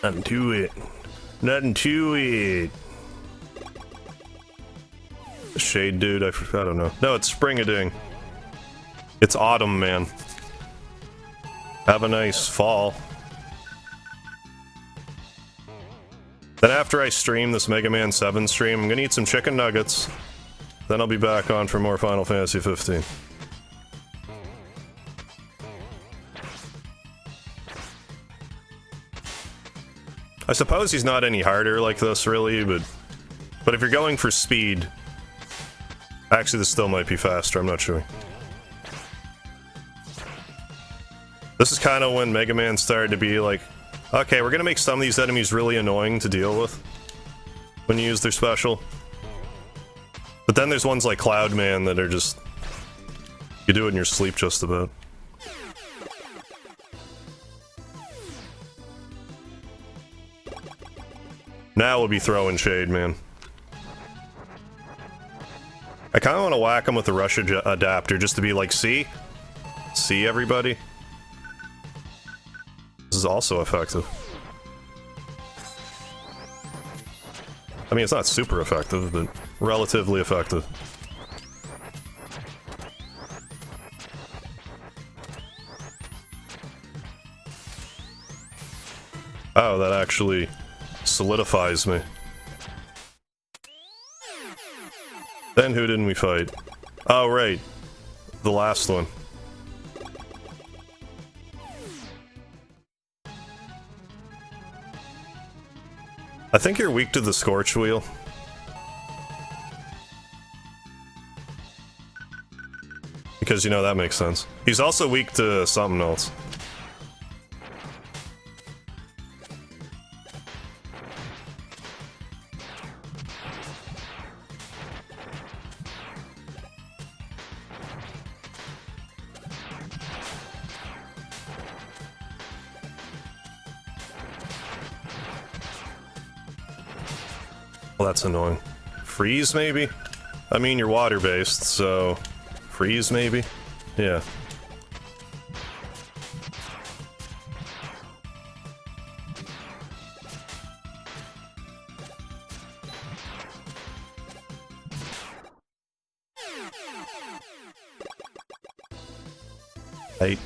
Nothing to it. Nothing to it. Shade dude, I don't know. No, it's spring-a-ding. It's autumn, man. Have a nice fall. Then after I stream this Mega Man 7 stream, I'm gonna eat some chicken nuggets. Then I'll be back on for more Final Fantasy 15. I suppose he's not any harder like this, really, but if you're going for speed... Actually, this still might be faster, I'm not sure. This is kind of when Mega Man started to be like, okay, we're gonna make some of these enemies really annoying to deal with when you use their special. But then there's ones like Cloud Man that are just... You do it in your sleep just about. Now we'll be throwing shade, man. I kind of want to whack him with the rush adapter just to be like, see? See, everybody? This is also effective. I mean, it's not super effective, but relatively effective. Oh, that actually solidifies me. Then who didn't we fight? Oh, right. The last one. I think you're weak to the Scorch Wheel. Because, you know, that makes sense. He's also weak to something else. Well, that's annoying. Freeze, maybe? I mean, you're water-based, so... Freeze, maybe? Yeah. Right.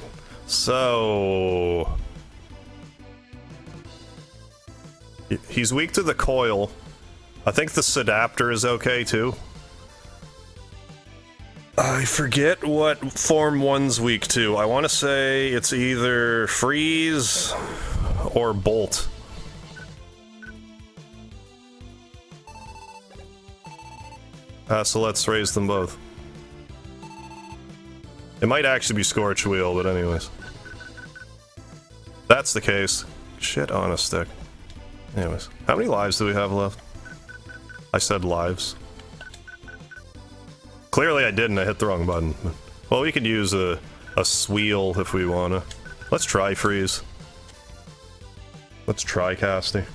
So... He's weak to the coil. I think the Sedapter is okay, too. I forget what Form 1's weak to. I want to say it's either Freeze or Bolt. So let's raise them both. It might actually be Scorch Wheel, but anyways. That's the case. Shit on a stick. Anyways, how many lives do we have left? I said lives. Clearly I didn't, I hit the wrong button. Well, we could use a Sweel if we wanna. Let's try Freeze. Let's try Casty.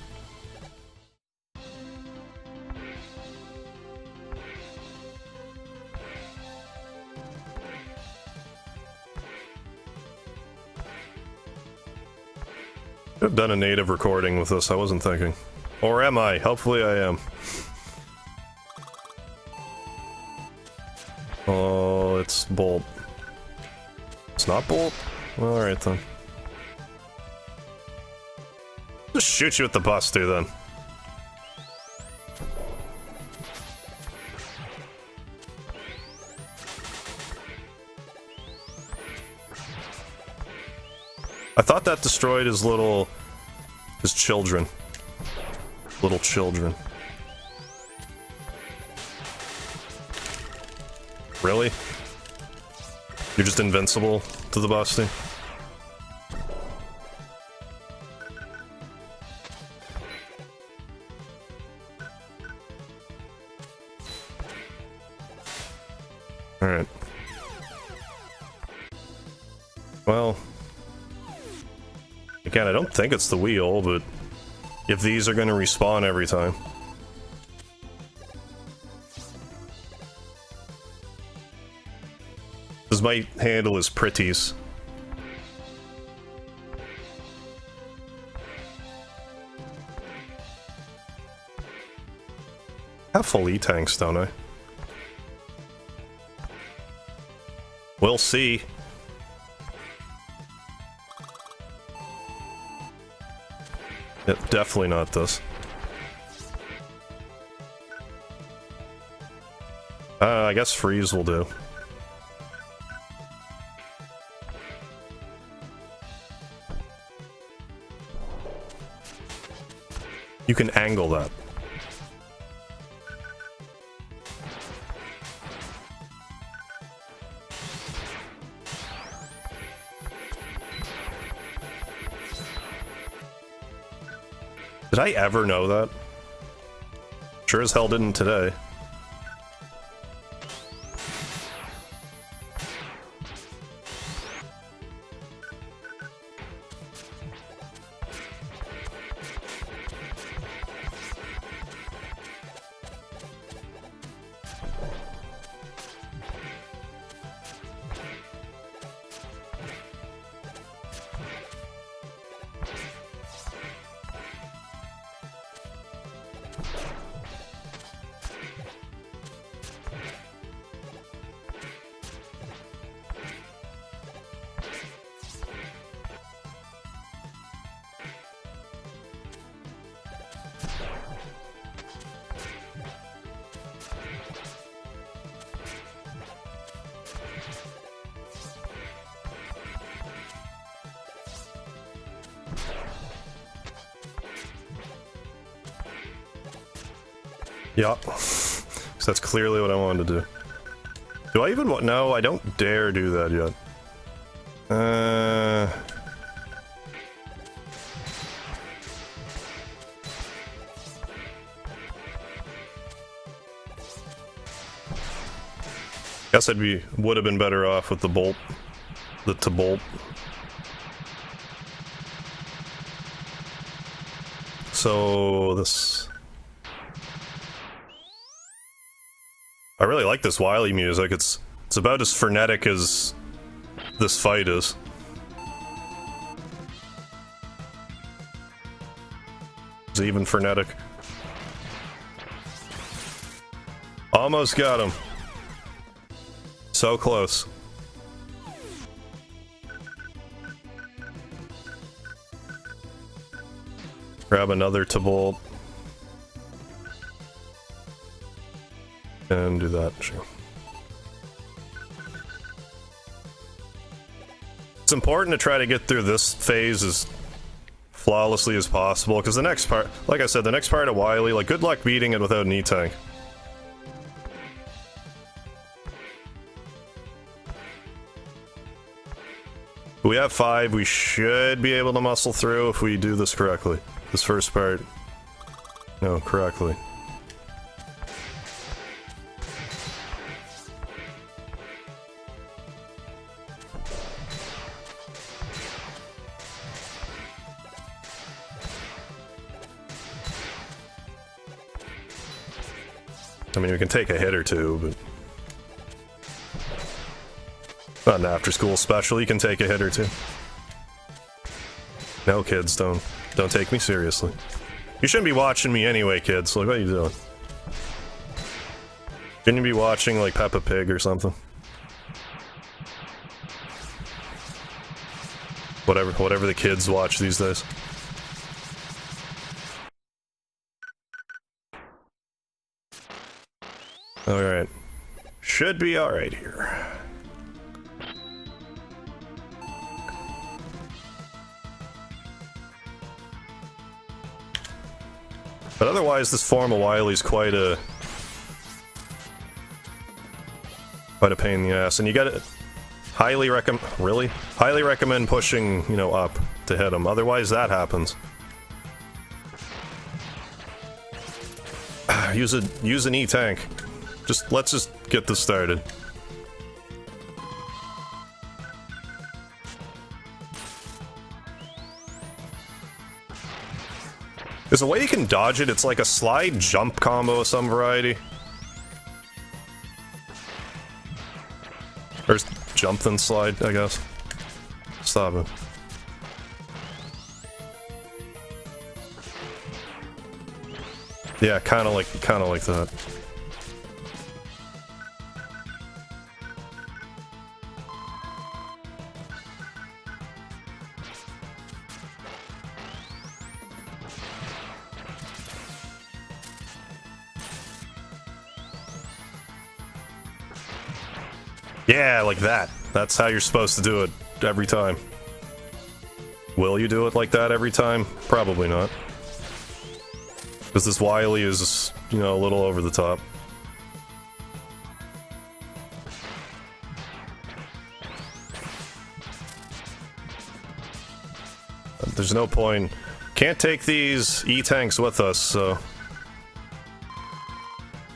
I've done a native recording with this, I wasn't thinking. Or am I? Hopefully I am. Oh, it's Bolt. It's not Bolt? Well, alright then. Just shoot you with the Buster then. I thought that destroyed his children. Little children. Really? You're just invincible to the busting? Alright. Well... Again, I don't think it's the wheel, but... If these are gonna respawn every time... This might handle his pretties. I have full E-tanks, don't I? We'll see. Yeah, definitely not this. I guess freeze will do. You can angle that. Did I ever know that? Sure as hell didn't today. Yeah, so that's clearly what I wanted to do. Do I even want? No, I don't dare do that yet. Guess would have been better off with the bolt, the bolt. So this. I really like this Wily music. It's about as frenetic as this fight is. It's even frenetic. Almost got him. So close. Grab another Tabolt. And do that. Sure. It's important to try to get through this phase as flawlessly as possible, because the next part, like I said, the next part of Wily, like, good luck beating it without an E-tank. We have 5, we should be able to muscle through if we do this correctly. This first part. No, correctly. I mean, we can take a hit or two, but... Not an after-school special, you can take a hit or two. No, kids, don't take me seriously. You shouldn't be watching me anyway, kids, like, what are you doing? Shouldn't you be watching, like, Peppa Pig or something? Whatever the kids watch these days. Alright. Should be alright here. But otherwise, this form of Wily's quite a pain in the ass, and you gotta highly recommend pushing, you know, up to hit him. Otherwise, that happens. Use an E-tank. Let's just get this started. There's a way you can dodge it. It's like a slide jump combo of some variety. Or jump then slide, I guess. Stop it. Yeah, kinda like that. Yeah, like that. That's how you're supposed to do it every time. Will you do it like that every time? Probably not. Because this Wily is, you know, a little over the top. There's no point. Can't take these E-tanks with us, so...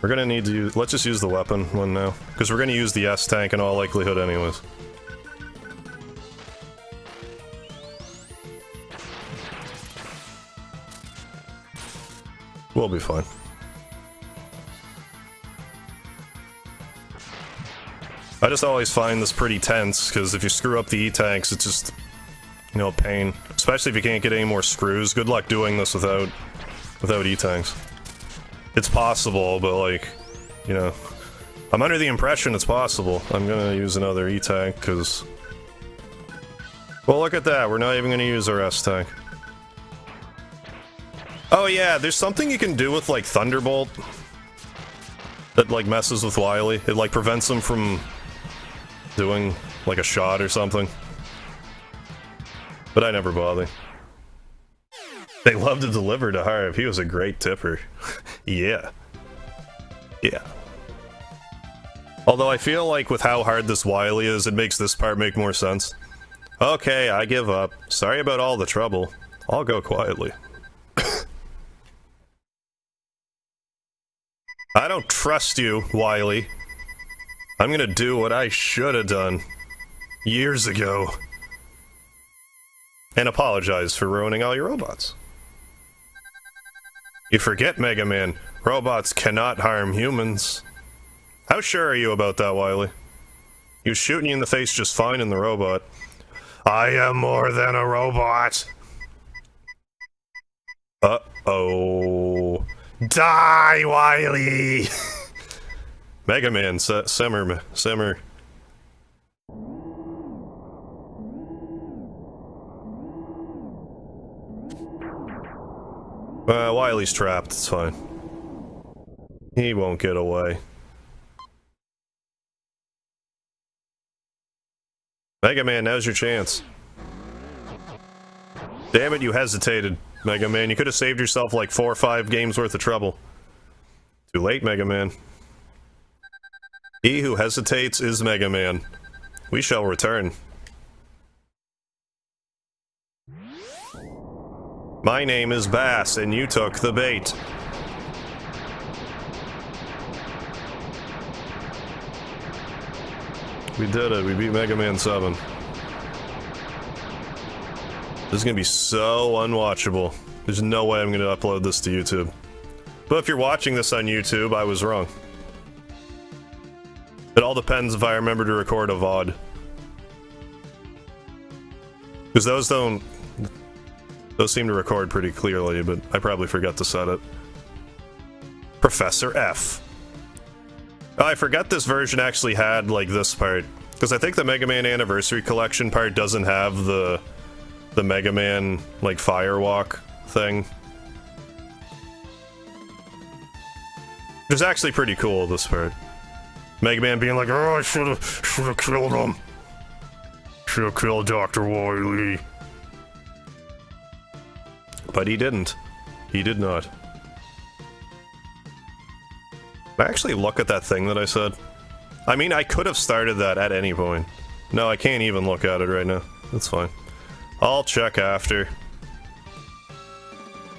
We're gonna need to use... Let's just use the weapon one now. Because we're gonna use the S-tank in all likelihood anyways. We'll be fine. I just always find this pretty tense, because if you screw up the E-tanks, it's just... You know, pain. Especially if you can't get any more screws. Good luck doing this without E-tanks. It's possible, but like, you know, I'm under the impression it's possible. I'm gonna use another E-tank, because... Well, look at that, we're not even gonna use our S-tank. Oh yeah, there's something you can do with, like, Thunderbolt that, like, messes with Wily. It, like, prevents him from doing, like, a shot or something. But I never bother. They love to deliver to Harv. He was a great tipper. Yeah. Yeah. Although I feel like with how hard this Wily is, it makes this part make more sense. Okay, I give up. Sorry about all the trouble. I'll go quietly. I don't trust you, Wily. I'm gonna do what I should have done years ago. And apologize for ruining all your robots. You forget, Mega Man, robots cannot harm humans. How sure are you about that, Wily? He was shooting you in the face just fine in the robot. I am more than a robot! Uh-oh. Die, Wily! Mega Man, simmer. Wily's trapped, it's fine. He won't get away. Mega Man, now's your chance. Damn it, you hesitated, Mega Man. You could have saved yourself like 4 or 5 games worth of trouble. Too late, Mega Man. He who hesitates is Mega Man. We shall return. My name is Bass, and you took the bait. We did it, we beat Mega Man 7. This is gonna be so unwatchable. There's no way I'm gonna upload this to YouTube. But if you're watching this on YouTube, I was wrong. It all depends if I remember to record a VOD. Because those seem to record pretty clearly, but I probably forgot to set it. Professor F. Oh, I forgot this version actually had, like, this part. Because I think the Mega Man Anniversary Collection part doesn't have the Mega Man, like, firewalk thing. Which is actually pretty cool, this part. Mega Man being like, oh, I should've killed him. Should've killed Dr. Wily. But he didn't. He did not. Can I actually look at that thing that I said? I mean, I could have started that at any point. No, I can't even look at it right now. That's fine. I'll check after.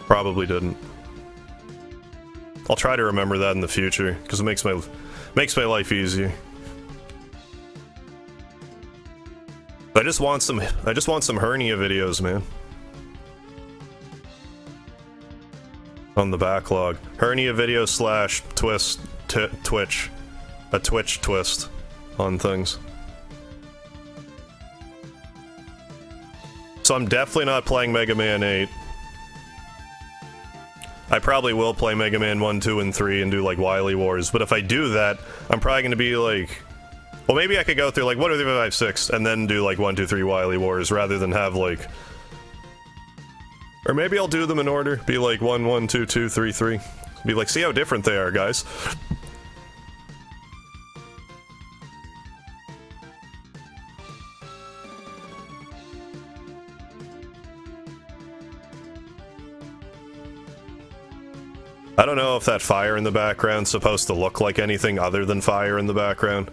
Probably didn't. I'll try to remember that in the future, because it makes my life easier. I just want some hernia videos, man. On the backlog. Hernia video / twist Twitch. A Twitch twist on things. So I'm definitely not playing Mega Man 8. I probably will play Mega Man 1, 2, and 3 and do, like, Wily Wars, but if I do that, I'm probably gonna be, like... Well, maybe I could go through, like, 1, 2, 3, 4, 5, 6, and then do, like, 1, 2, 3 Wily Wars, rather than have, like... Or maybe I'll do them in order, be like 1, 1, 2, 2, 3, 3. Be like, see how different they are, guys. I don't know if that fire in the background's supposed to look like anything other than fire in the background.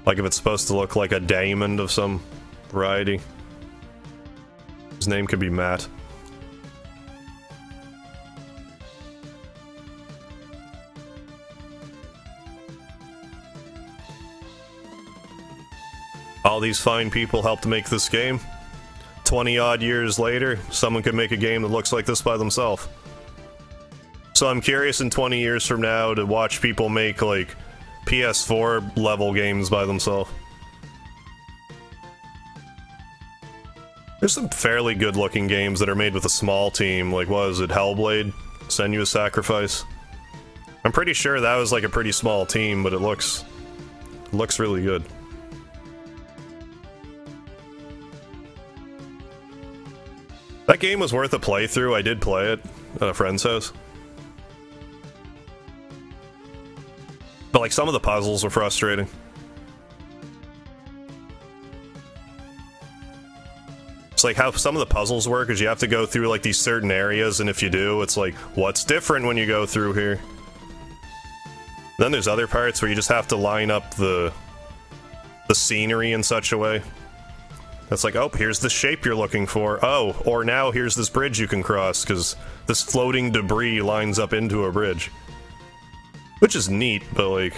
Like if it's supposed to look like a diamond of some variety. His name could be Matt. All these fine people helped make this game. 20-odd years later, someone could make a game that looks like this by themselves. So I'm curious in 20 years from now to watch people make, like, PS4 level games by themselves. There's some fairly good looking games that are made with a small team, like, what is it, Hellblade? Senua's Sacrifice? I'm pretty sure that was like a pretty small team, but it looks really good. That game was worth a playthrough. I did play it at a friend's house. But like some of the puzzles were frustrating. It's like how some of the puzzles work is you have to go through like these certain areas, and if you do, it's like, what's different when you go through here? Then there's other parts where you just have to line up the scenery in such a way. That's like, oh, here's the shape you're looking for. Oh, or now here's this bridge you can cross, because this floating debris lines up into a bridge. Which is neat, but like...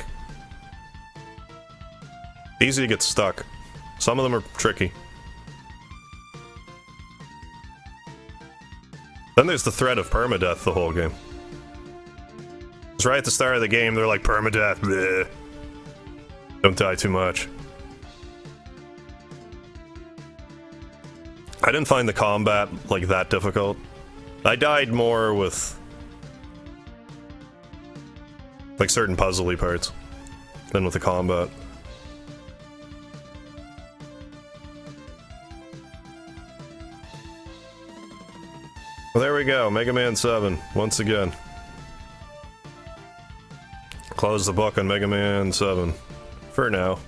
easy to get stuck. Some of them are tricky. Then there's the threat of permadeath the whole game. It's right at the start of the game, they're like, permadeath, bleh. Don't die too much. I didn't find the combat, like, that difficult. I died more with... like, certain puzzly parts than with the combat. Well, there we go, Mega Man 7, once again. Close the book on Mega Man 7. For now.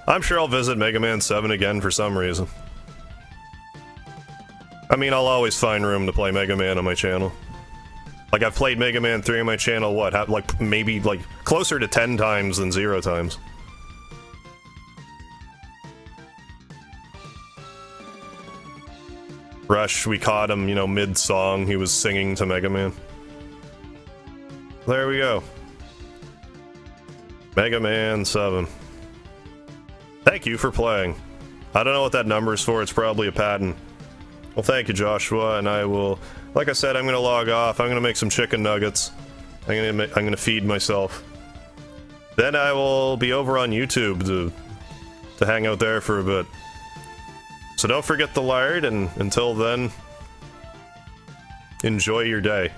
I'm sure I'll visit Mega Man 7 again for some reason. I mean, I'll always find room to play Mega Man on my channel. Like, I've played Mega Man 3 on my channel, what, like, maybe, like, closer to 10 times than 0 times. Rush, we caught him, you know, mid-song, he was singing to Mega Man. There we go. Mega Man 7. Thank you for playing. I don't know what that number is for, it's probably a patent. Well, thank you, Joshua, and I will... like I said, I'm gonna log off, I'm gonna make some chicken nuggets. I'm gonna feed myself. Then I will be over on YouTube to hang out there for a bit. So don't forget the lard, and until then, enjoy your day.